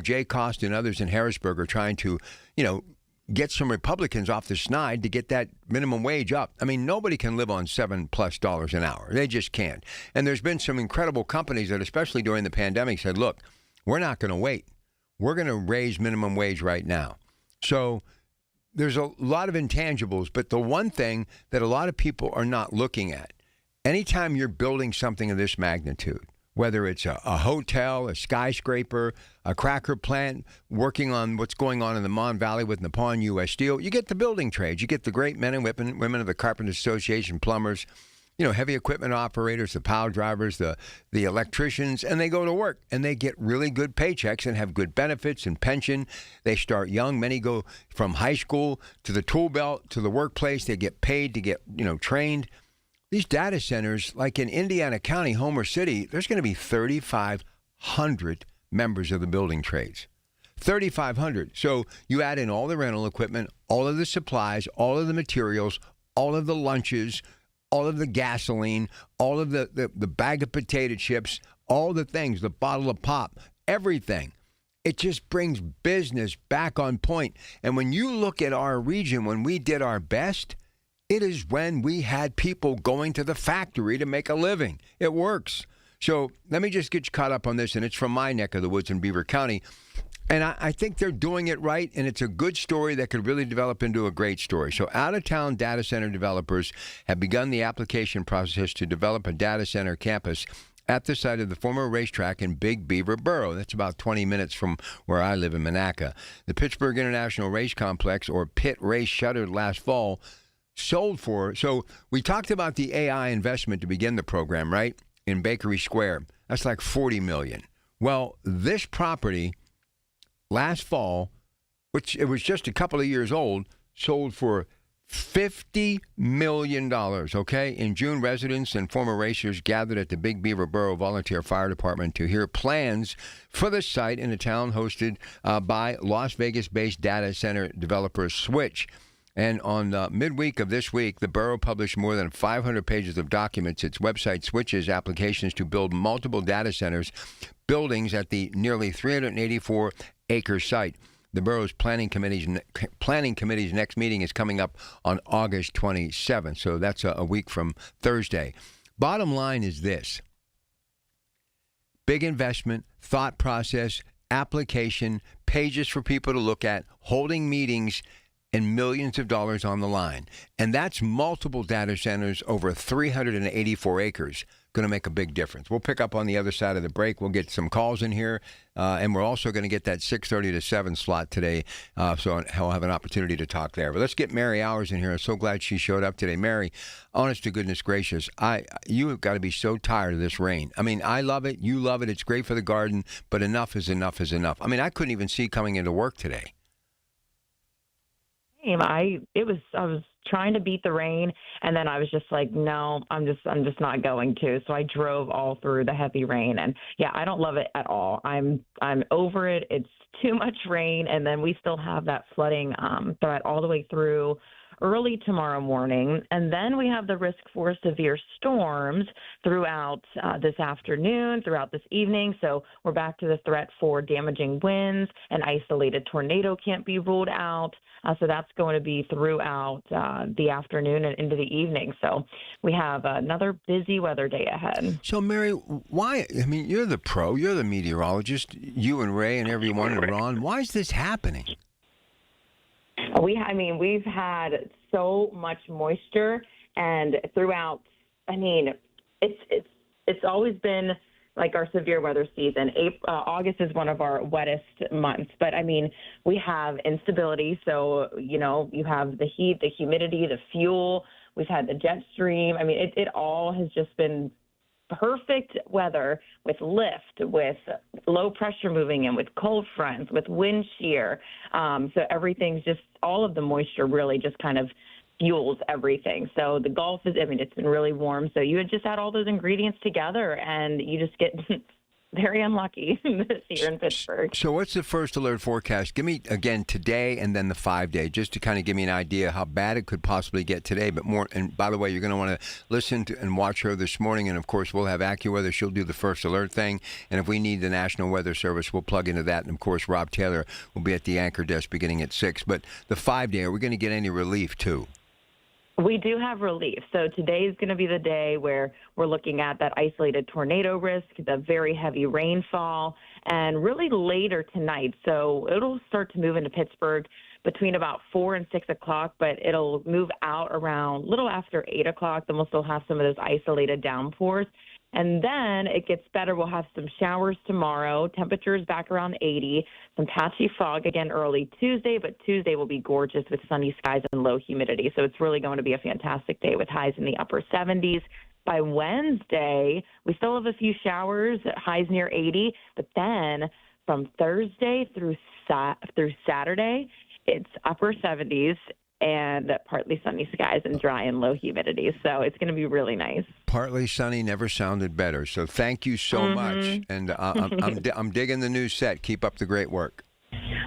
Jay Cost and others in Harrisburg are trying to, get some Republicans off the snide to get that minimum wage up. I mean, nobody can live on $7+ an hour. They just can't. And there's been some incredible companies that, especially during the pandemic, said, look, we're not going to wait. We're going to raise minimum wage right now. So there's a lot of intangibles, but the one thing that a lot of people are not looking at, anytime you're building something of this magnitude, whether it's a hotel, a skyscraper, a cracker plant, working on what's going on in the Mon Valley with Nippon U.S. Steel, you get the building trades. You get the great men and women of the Carpenters Association, plumbers, heavy equipment operators, the pile drivers, the electricians, and they go to work, and they get really good paychecks and have good benefits and pension. They start young. Many go from high school to the tool belt to the workplace. They get paid to get, trained. These data centers, like in Indiana County, Homer City, there's going to be 3,500 members of the building trades. 3,500. So you add in all the rental equipment, all of the supplies, all of the materials, all of the lunches, all of the gasoline, all of the bag of potato chips, all the things, the bottle of pop, everything. It just brings business back on point. And when you look at our region, when we did our best, it is when we had people going to the factory to make a living. It works. So let me just get you caught up on this, and it's from my neck of the woods in Beaver County. And I think they're doing it right, and it's a good story that could really develop into a great story. So out-of-town data center developers have begun the application process to develop a data center campus at the site of the former racetrack in Big Beaver Borough. That's about 20 minutes from where I live in Monaca. The Pittsburgh International Race Complex, or Pitt Race, shuttered last fall, sold for. So we talked about the AI investment to begin the program, right? In Bakery Square. That's like $40 million. Well, this property last fall, which it was just a couple of years old, sold for $50 million, okay? In June, residents and former racers gathered at the Big Beaver Borough Volunteer Fire Department to hear plans for the site in a town hosted by Las Vegas-based data center developer Switch. And on midweek of this week, the borough published more than 500 pages of documents. Its website switches applications to build multiple data centers, buildings at the nearly 384-acre site. The borough's planning committee's next meeting is coming up on August 27th, so that's a week from Thursday. Bottom line is this. Big investment, thought process, application, pages for people to look at, holding meetings, and millions of dollars on the line. And that's multiple data centers over 384 acres. Going to make a big difference. We'll pick up on the other side of the break. We'll get some calls in here, and we're also going to get that 6:30 to 7 slot today, so I'll have an opportunity to talk there. But let's get Mary Hours in here. I'm so glad she showed up today. Mary, honest to goodness gracious, you have got to be so tired of this rain. I mean, I love it. You love it. It's great for the garden, but enough is enough is enough. I mean, I couldn't even see coming into work today. I was trying to beat the rain, and then I was just like, no, I'm just not going to. So I drove all through the heavy rain, and yeah, I don't love it at all. I'm over it. It's too much rain, and then we still have that flooding threat all the way through early tomorrow morning, and then we have the risk for severe storms throughout this afternoon, throughout this evening. So we're back to the threat for damaging winds. An isolated tornado can't be ruled out. So that's going to be throughout the afternoon and into the evening. So we have another busy weather day ahead. So, Mary, why? I mean, you're the pro, you're the meteorologist, you and Ray and everyone and Ron. Why is this happening? We've had so much moisture, and throughout, it's always been like our severe weather season. August is one of our wettest months, but we have instability. So, you have the heat, the humidity, the fuel. We've had the jet stream. It all has just been perfect weather with lift, with low pressure moving in, with cold fronts, with wind shear. So everything's just, all of the moisture really just kind of fuels everything. So the Gulf is, it's been really warm. So you had just had all those ingredients together, and you just get very unlucky this year in Pittsburgh. So what's the first alert forecast? Give me, again, today and then the 5-day, just to kind of give me an idea how bad it could possibly get today. But more, and by the way, you're going to want to listen to and watch her this morning. And, of course, we'll have AccuWeather. She'll do the first alert thing. And if we need the National Weather Service, we'll plug into that. And, of course, Rob Taylor will be at the anchor desk beginning at 6. But the 5-day, are we going to get any relief, too? We do have relief. So today is going to be the day where we're looking at that isolated tornado risk, the very heavy rainfall, and really later tonight. So it'll start to move into Pittsburgh between about 4 and 6 o'clock, but it'll move out around a little after 8 o'clock. Then we'll still have some of those isolated downpours. And then it gets better. We'll have some showers tomorrow. Temperatures back around 80. Some patchy fog again early Tuesday, but Tuesday will be gorgeous with sunny skies and low humidity. So it's really going to be a fantastic day with highs in the upper 70s. By Wednesday, we still have a few showers, highs near 80. But then from Thursday through Saturday, it's upper 70s and partly sunny skies and dry and low humidity. So it's going to be really nice. Partly sunny never sounded better. So thank you so much. And I'm digging the new set. Keep up the great work.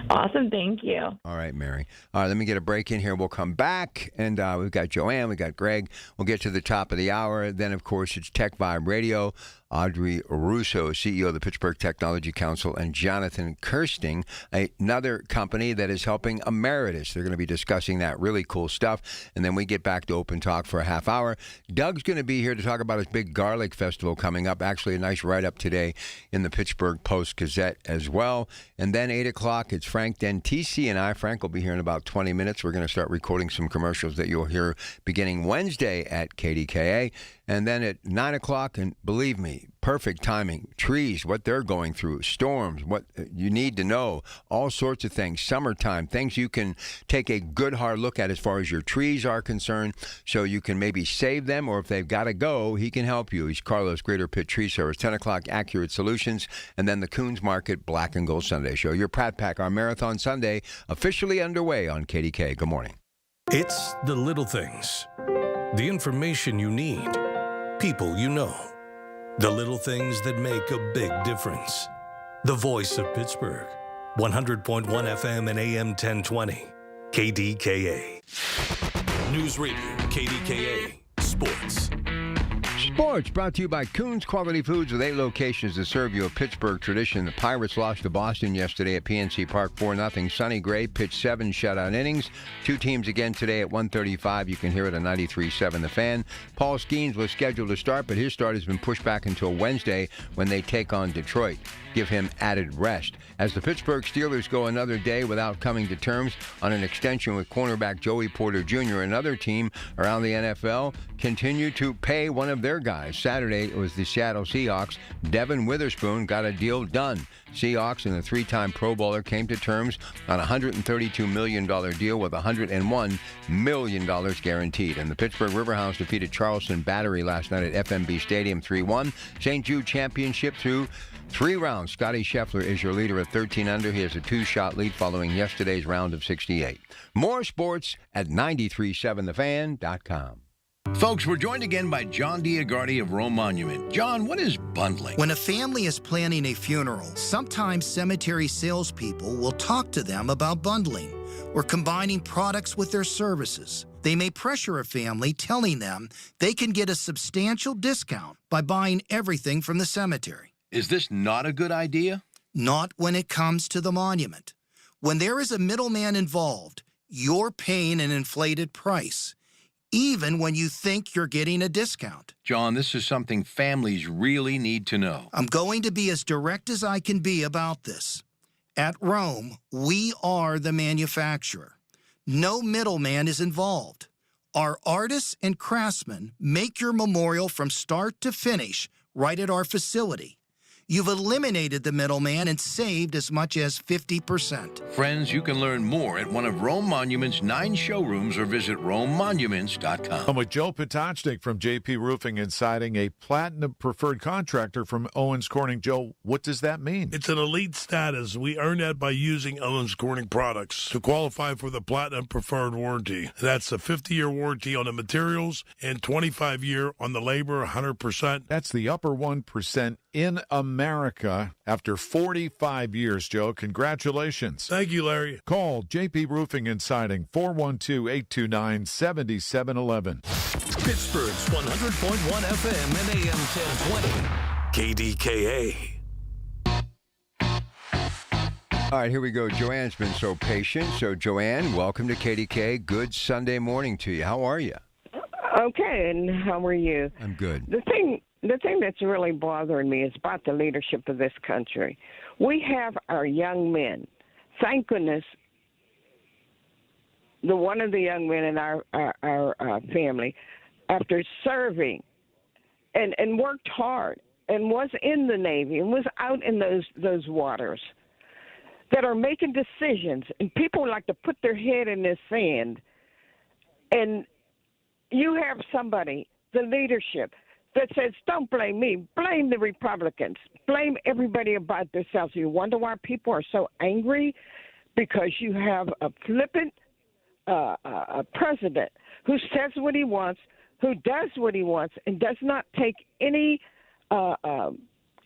Awesome. Thank you. All right, Mary. All right, let me get a break in here. We'll come back, and we've got Joanne, we've got Greg. We'll get to the top of the hour. Then, of course, it's Tech Vibe Radio. Audrey Russo, CEO of the Pittsburgh Technology Council, and Jonathan Kirsting, another company that is helping Emeritus. They're going to be discussing that really cool stuff. And then we get back to Open Talk for a half hour. Doug's going to be here to talk about his big garlic festival coming up. Actually, a nice write-up today in the Pittsburgh Post-Gazette as well. And then 8 o'clock, it's Frank Dentisi and I. Frank will be here in about 20 minutes. We're going to start recording some commercials that you'll hear beginning Wednesday at KDKA. And then at 9 o'clock, and believe me, perfect timing, trees, what they're going through, storms, what you need to know, all sorts of things, summertime, things you can take a good hard look at as far as your trees are concerned, so you can maybe save them, or if they've got to go, he can help you. He's Carlos, Greater Pitt Tree Service, 10 o'clock, Accurate Solutions, and then the Coons Market Black and Gold Sunday Show. Your Pratt Pack, our Marathon Sunday, officially underway on KDK. Good morning. It's the little things, the information you need, people you know, the little things that make a big difference. The voice of Pittsburgh, 100.1 FM and AM 1020, KDKA. News Radio, KDKA, Sports. Sports brought to you by Coons Quality Foods with 8 locations to serve you a Pittsburgh tradition. The Pirates lost to Boston yesterday at PNC Park 4-0. Sonny Gray pitched 7 shutout innings. 2 teams again today at 1:35. You can hear it on 93.7 The Fan. Paul Skeens was scheduled to start, but his start has been pushed back until Wednesday when they take on Detroit. Give him added rest. As the Pittsburgh Steelers go another day without coming to terms on an extension with cornerback Joey Porter Jr., another team around the NFL continued to pay one of their guys. Saturday, it was the Seattle Seahawks. Devin Witherspoon got a deal done. Seahawks and the 3-time Pro Bowler came to terms on a $132 million deal with $101 million guaranteed. And the Pittsburgh Riverhounds defeated Charleston Battery last night at FMB Stadium 3-1. St. Jude Championship through 3 rounds. Scotty Scheffler is your leader at 13 under. He has a 2-shot lead following yesterday's round of 68. More sports at 937thefan.com. Folks, we're joined again by John Diagardi of Rome Monument. John, what is bundling? When a family is planning a funeral, sometimes cemetery salespeople will talk to them about bundling or combining products with their services. They may pressure a family, telling them they can get a substantial discount by buying everything from the cemetery. Is this not a good idea? Not when it comes to the monument. When there is a middleman involved, you're paying an inflated price, even when you think you're getting a discount. John, this is something families really need to know. I'm going to be as direct as I can be about this. At Rome, we are the manufacturer. No middleman is involved. Our artists and craftsmen make your memorial from start to finish right at our facility. You've eliminated the middleman and saved as much as 50%. Friends, you can learn more at one of Rome Monument's 9 showrooms or visit RomeMonuments.com. I'm with Joe Potachnik from JP Roofing and Siding, a platinum preferred contractor from Owens Corning. Joe, what does that mean? It's an elite status. We earn that by using Owens Corning products to qualify for the platinum preferred warranty. That's a 50-year warranty on the materials and 25-year on the labor, 100%. That's the upper 1% in America after 45 years, Joe. Congratulations. Thank you, Larry. Call JP Roofing and Siding, 412-829-7711. Pittsburgh's 100.1 FM and AM 1020, KDKA. All right, here we go. Joanne's been so patient. So, Joanne, welcome to KDK. Good Sunday morning to you. How are you? Okay, and how are you? I'm good. The thing that's really bothering me is about the leadership of this country. We have our young men. Thank goodness, one of the young men in our family, after serving and worked hard and was in the Navy and was out in those waters, that are making decisions, and people like to put their head in the sand. And you have somebody, the leadership, that says, don't blame me, blame the Republicans, blame everybody about themselves. You wonder why people are so angry? Because you have a flippant a president who says what he wants, who does what he wants, and does not take any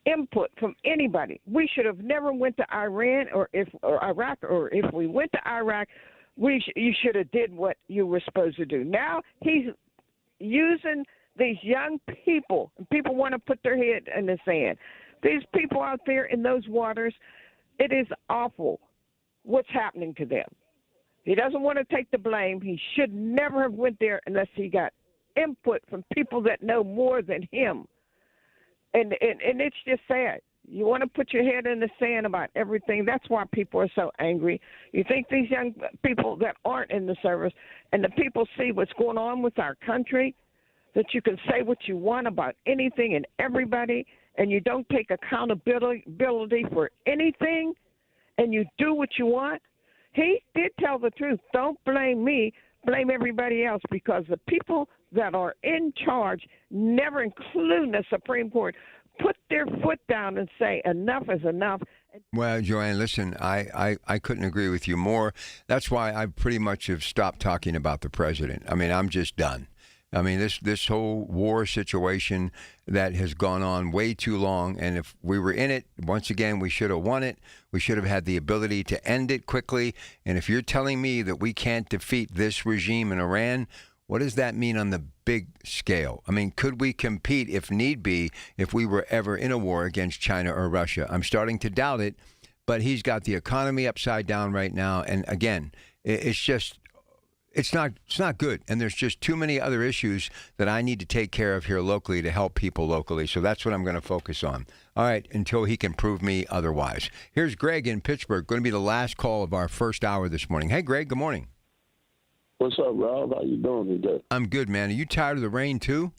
input from anybody. We should have never went to Iran or Iraq, or if we went to Iraq, you should have did what you were supposed to do. Now he's using these young people, and people want to put their head in the sand. These people out there in those waters, it is awful what's happening to them. He doesn't want to take the blame. He should never have went there unless he got input from people that know more than him. And it's just sad. You want to put your head in the sand about everything. That's why people are so angry. You think these young people that aren't in the service and the people see what's going on with our country, that you can say what you want about anything and everybody, and you don't take accountability for anything, and you do what you want? He did tell the truth. Don't blame me. Blame everybody else, because the people that are in charge, never including the Supreme Court, put their foot down and say enough is enough. Well, Joanne, listen, I couldn't agree with you more. That's why I pretty much have stopped talking about the president. I mean, I'm just done. I mean, this whole war situation that has gone on way too long, and if we were in it, once again, we should have won it. We should have had the ability to end it quickly. And if you're telling me that we can't defeat this regime in Iran, what does that mean on the big scale? I mean, could we compete, if need be, if we were ever in a war against China or Russia? I'm starting to doubt it, but he's got the economy upside down right now. And again, it's not good. And there's just too many other issues that I need to take care of here locally to help people locally. So that's what I'm going to focus on. All right, until he can prove me otherwise. Here's Greg in Pittsburgh, going to be the last call of our first hour this morning. Hey, Greg, good morning. What's up, Rob? How you doing today? I'm good, man. Are you tired of the rain, too?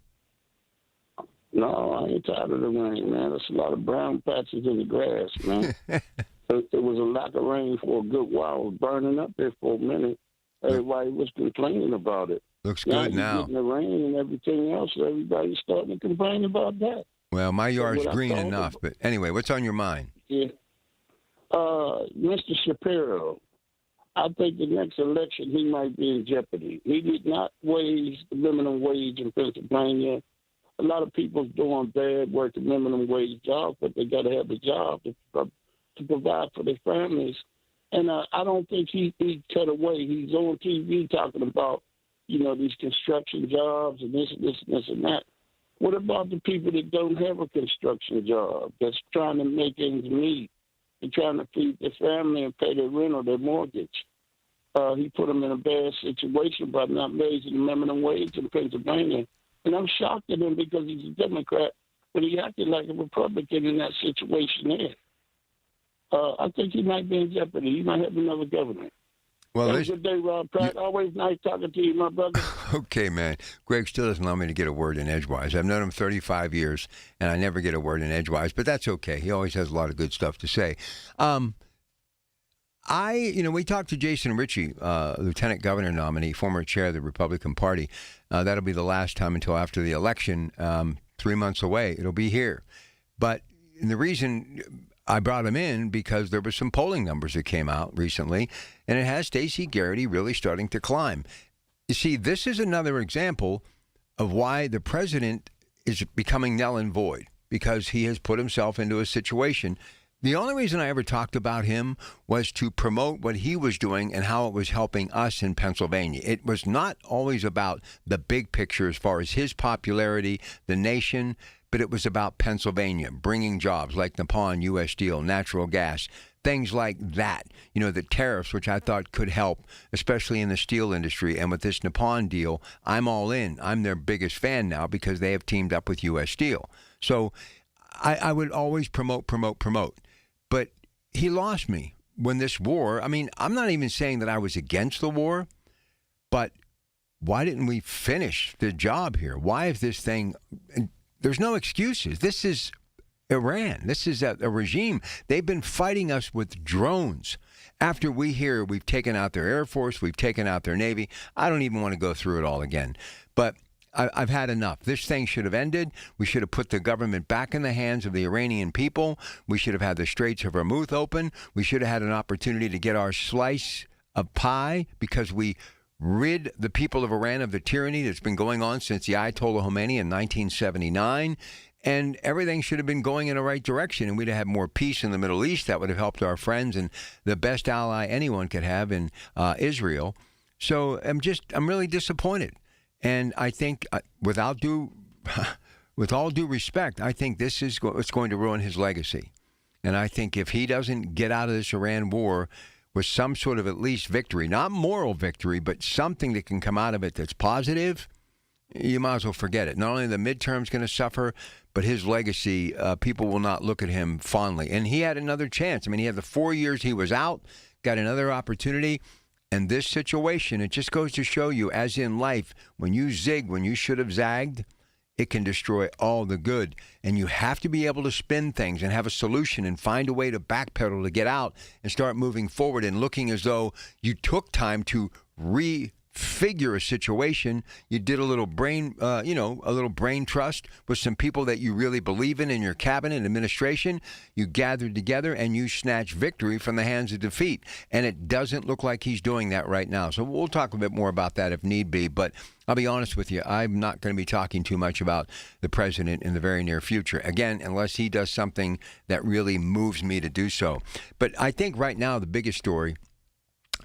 No, I ain't tired of the rain, man. There's a lot of brown patches in the grass, man. There was a lack of rain for a good while. It was burning up there for a minute. Everybody was complaining about it. Looks good now. Getting the rain and everything else, everybody's starting to complain about that. Well, my yard's green enough. But anyway, what's on your mind? Yeah. Mr. Shapiro, I think the next election he might be in jeopardy. He did not raise the minimum wage in Pennsylvania. A lot of people doing bad working minimum wage jobs, but they got to have a job to provide for their families. And I don't think he cut away. He's on TV talking about, these construction jobs and this and that. What about the people that don't have a construction job, that's trying to make ends meet? They're trying to feed their family and pay their rent or their mortgage. He put them in a bad situation by not raising the minimum wage in Pennsylvania. And I'm shocked at him because he's a Democrat, but he acted like a Republican in that situation there. I think he might be in jeopardy. He might have another government. Well, have a good day, Rob Pratt. Always nice talking to you, my brother. Okay, man. Greg still doesn't allow me to get a word in edgewise. I've known him 35 years, and I never get a word in edgewise, but that's okay. He always has a lot of good stuff to say. We talked to Jason Ritchie, Lieutenant Governor nominee, former chair of the Republican Party. That'll be the last time until after the election, 3 months away. It'll be here. But the reason I brought him in because there were some polling numbers that came out recently, and it has Stacey Garrity really starting to climb. You see, this is another example of why the president is becoming null and void, because he has put himself into a situation. The only reason I ever talked about him was to promote what he was doing and how it was helping us in Pennsylvania. It was not always about the big picture as far as his popularity, the nation, but it was about Pennsylvania, bringing jobs like Nippon, U.S. Steel, natural gas, things like that. You know, the tariffs, which I thought could help, especially in the steel industry. And with this Nippon deal, I'm all in. I'm their biggest fan now because they have teamed up with U.S. Steel. So I would always promote. But he lost me when this war, I mean, I'm not even saying that I was against the war, but why didn't we finish the job here? Why is this thing, there's no excuses. This is Iran. This is a regime. They've been fighting us with drones. After we hear we've taken out their Air Force, we've taken out their Navy, I don't even want to go through it all again. But I've had enough. This thing should have ended. We should have put the government back in the hands of the Iranian people. We should have had the Straits of Hormuz open. We should have had an opportunity to get our slice of pie because we rid the people of Iran of the tyranny that's been going on since the Ayatollah Khomeini in 1979. And everything should have been going in the right direction, and we'd have had more peace in the Middle East. That would have helped our friends and the best ally anyone could have in Israel. So I'm really disappointed. And I think, with all due respect, I think this is what's going to ruin his legacy. And I think if he doesn't get out of this Iran war with some sort of at least victory, not moral victory, but something that can come out of it that's positive, you might as well forget it. Not only the midterm's going to suffer, but his legacy, people will not look at him fondly. And he had another chance. I mean, he had the 4 years he was out, got another opportunity. And this situation, it just goes to show you, as in life, when you zig when you should have zagged, it can destroy all the good. And you have to be able to spin things and have a solution and find a way to backpedal to get out and start moving forward and looking as though you took time to refigure a situation. You did a little brain, a little brain trust with some people that you really believe in your cabinet and administration. You gathered together and you snatched victory from the hands of defeat. And it doesn't look like he's doing that right now. So we'll talk a bit more about that if need be. But I'll be honest with you, I'm not going to be talking too much about the president in the very near future. Again, unless he does something that really moves me to do so. But I think right now the biggest story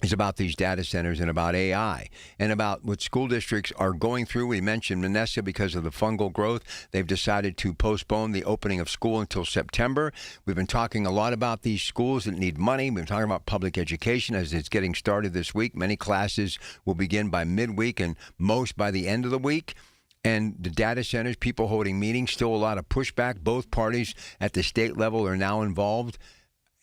is about these data centers and about AI and about what school districts are going through. We mentioned Manessa because of the fungal growth. They've decided to postpone the opening of school until September. We've been talking a lot about these schools that need money. We've been talking about public education as it's getting started this week. Many classes will begin by midweek and most by the end of the week. And the data centers, people holding meetings, still a lot of pushback. Both parties at the state level are now involved.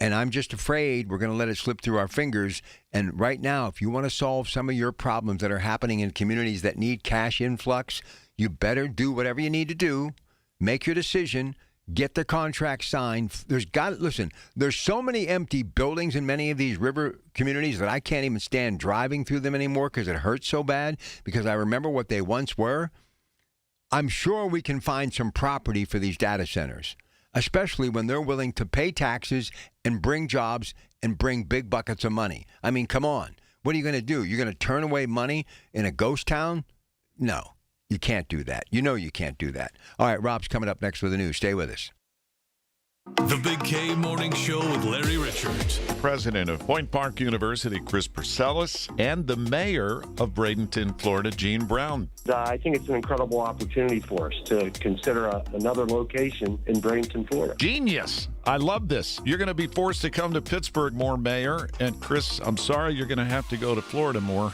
And I'm just afraid we're going to let it slip through our fingers. And right now, if you want to solve some of your problems that are happening in communities that need cash influx, you better do whatever you need to do. Make your decision. Get the contract signed. There's so many empty buildings in many of these river communities that I can't even stand driving through them anymore because it hurts so bad, because I remember what they once were. I'm sure we can find some property for these data centers, especially when they're willing to pay taxes and bring jobs and bring big buckets of money. I mean, come on. What are you going to do? You're going to turn away money in a ghost town? No, you can't do that. You know you can't do that. All right, Rob's coming up next with the news. Stay with us. The Big K Morning Show with Larry Richards. President of Point Park University, Chris Purcellus, and the mayor of Bradenton, Florida, Gene Brown. I think it's an incredible opportunity for us to consider another location in Bradenton, Florida. Genius. I love this. You're going to be forced to come to Pittsburgh more, Mayor. And Chris, I'm sorry, you're going to have to go to Florida more.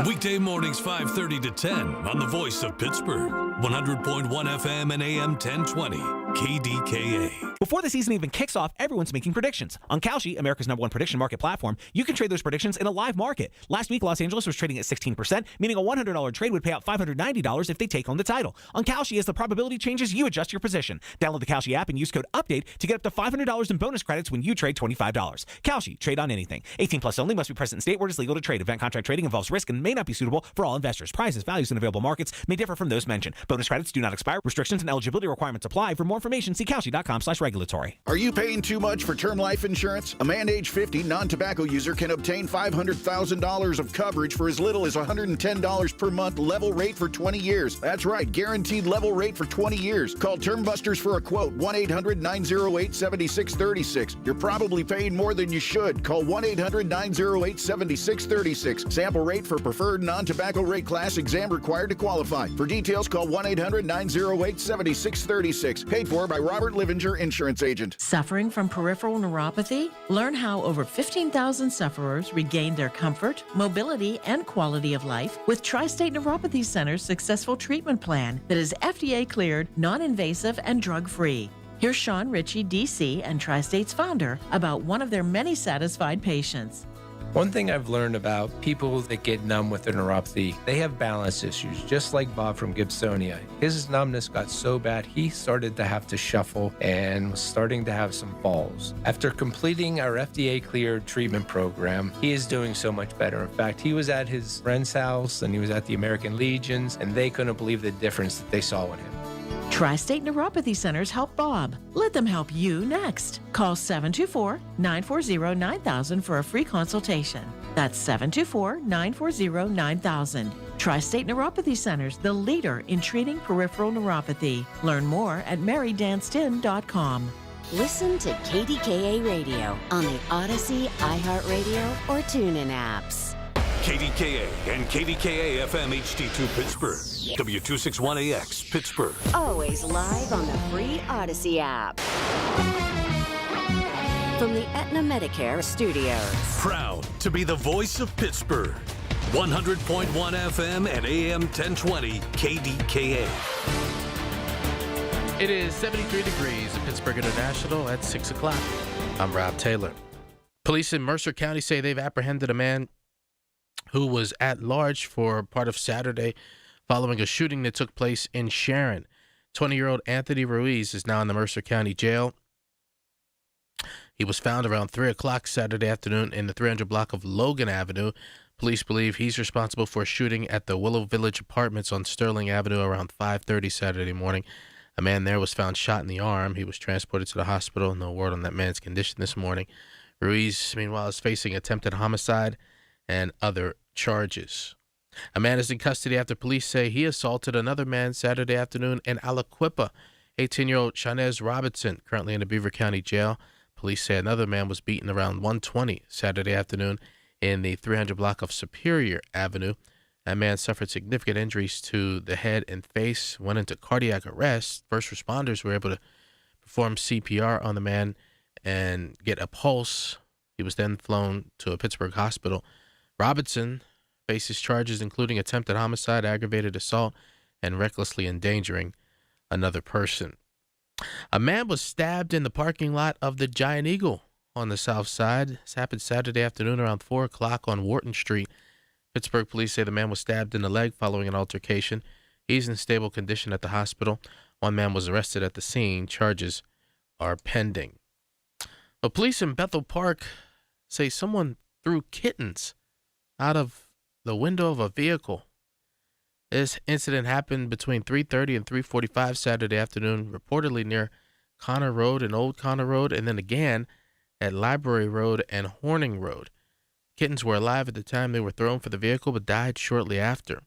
Weekday mornings 5:30 to 10 on the Voice of Pittsburgh. 100.1 FM and AM 1020. KDKA. Before the season even kicks off, everyone's making predictions. On Kalshi, America's #1 prediction market platform, you can trade those predictions in a live market. Last week, Los Angeles was trading at 16%, meaning a $100 trade would pay out $590 if they take home the title. On Kalshi, as the probability changes, you adjust your position. Download the Kalshi app and use code UPDATE to get up to $500 in bonus credits when you trade $25. Kalshi, trade on anything. 18 plus only, must be present in state where it is legal to trade. Event contract trading involves risk and may not be suitable for all investors. Prices, values, and available markets may differ from those mentioned. Bonus credits do not expire. Restrictions and eligibility requirements apply. For more information, see Kalshi.com/regulatory. Are you paying too much for term life insurance? A man age 50 non-tobacco user can obtain $500,000 of coverage for as little as $110 per month, level rate for 20 years. That's right, guaranteed level rate for 20 years. Call Term Busters for a quote, 1-800-908-7636. You're probably paying more than you should. Call 1-800-908-7636. Sample rate for preferred non-tobacco rate class, exam required to qualify. For details, call 1-800-908-7636. Paid for by Robert Livinger Insurance. Insurance agent. Suffering from peripheral neuropathy? Learn how over 15,000 sufferers regained their comfort, mobility, and quality of life with Tri-State Neuropathy Center's successful treatment plan that is FDA cleared, non-invasive, and drug-free. Here's Sean Ritchie, DC, and Tri-State's founder about one of their many satisfied patients. One thing I've learned about people that get numb with their neuropathy, they have balance issues, just like Bob from Gibsonia. His numbness got so bad, he started to have to shuffle and was starting to have some falls. After completing our FDA-cleared treatment program, he is doing so much better. In fact, he was at his friend's house and he was at the American Legions, and they couldn't believe the difference that they saw in him. Tri-State Neuropathy Centers help Bob. Let them help you next. Call 724-940-9000 for a free consultation. That's 724-940-9000. Tri-State Neuropathy Centers, the leader in treating peripheral neuropathy. Learn more at marydanstin.com. Listen to KDKA Radio on the Odyssey, iHeartRadio, or TuneIn apps. KDKA and KDKA-FM HD2 Pittsburgh. W261AX Pittsburgh. Always live on the free Odyssey app. From the Aetna Medicare studios. Proud to be the voice of Pittsburgh. 100.1 FM and AM 1020 KDKA. It is 73 degrees at Pittsburgh International at 6 o'clock. I'm Rob Taylor. Police in Mercer County say they've apprehended a man who was at large for part of Saturday following a shooting that took place in Sharon. 20-year-old Anthony Ruiz is now in the Mercer County Jail. He was found around 3 o'clock Saturday afternoon in the 300 block of Logan Avenue. Police believe he's responsible for a shooting at the Willow Village Apartments on Sterling Avenue around 5:30 Saturday morning. A man there was found shot in the arm. He was transported to the hospital. No word on that man's condition this morning. Ruiz, meanwhile, is facing attempted homicide and other charges. A man is in custody after police say he assaulted another man Saturday afternoon in Aliquippa. 18-year-old Shanez Robertson, currently in the Beaver County Jail. Police say another man was beaten around 1:20 Saturday afternoon in the 300 block of Superior Avenue. That man suffered significant injuries to the head and face, went into cardiac arrest. First responders were able to perform CPR on the man and get a pulse. He was then flown to a Pittsburgh hospital. Robertson faces charges including attempted homicide, aggravated assault, and recklessly endangering another person. A man was stabbed in the parking lot of the Giant Eagle on the south side. This happened Saturday afternoon around 4 o'clock on Wharton Street. Pittsburgh police say the man was stabbed in the leg following an altercation. He's in stable condition at the hospital. One man was arrested at the scene. Charges are pending. But police in Bethel Park say someone threw kittens out of the window of a vehicle. This incident happened between 3:30 and 3:45 Saturday afternoon, reportedly near Connor Road and Old Connor Road, and then again at Library Road and Horning Road. Kittens were alive at the time they were thrown for the vehicle, but died shortly after.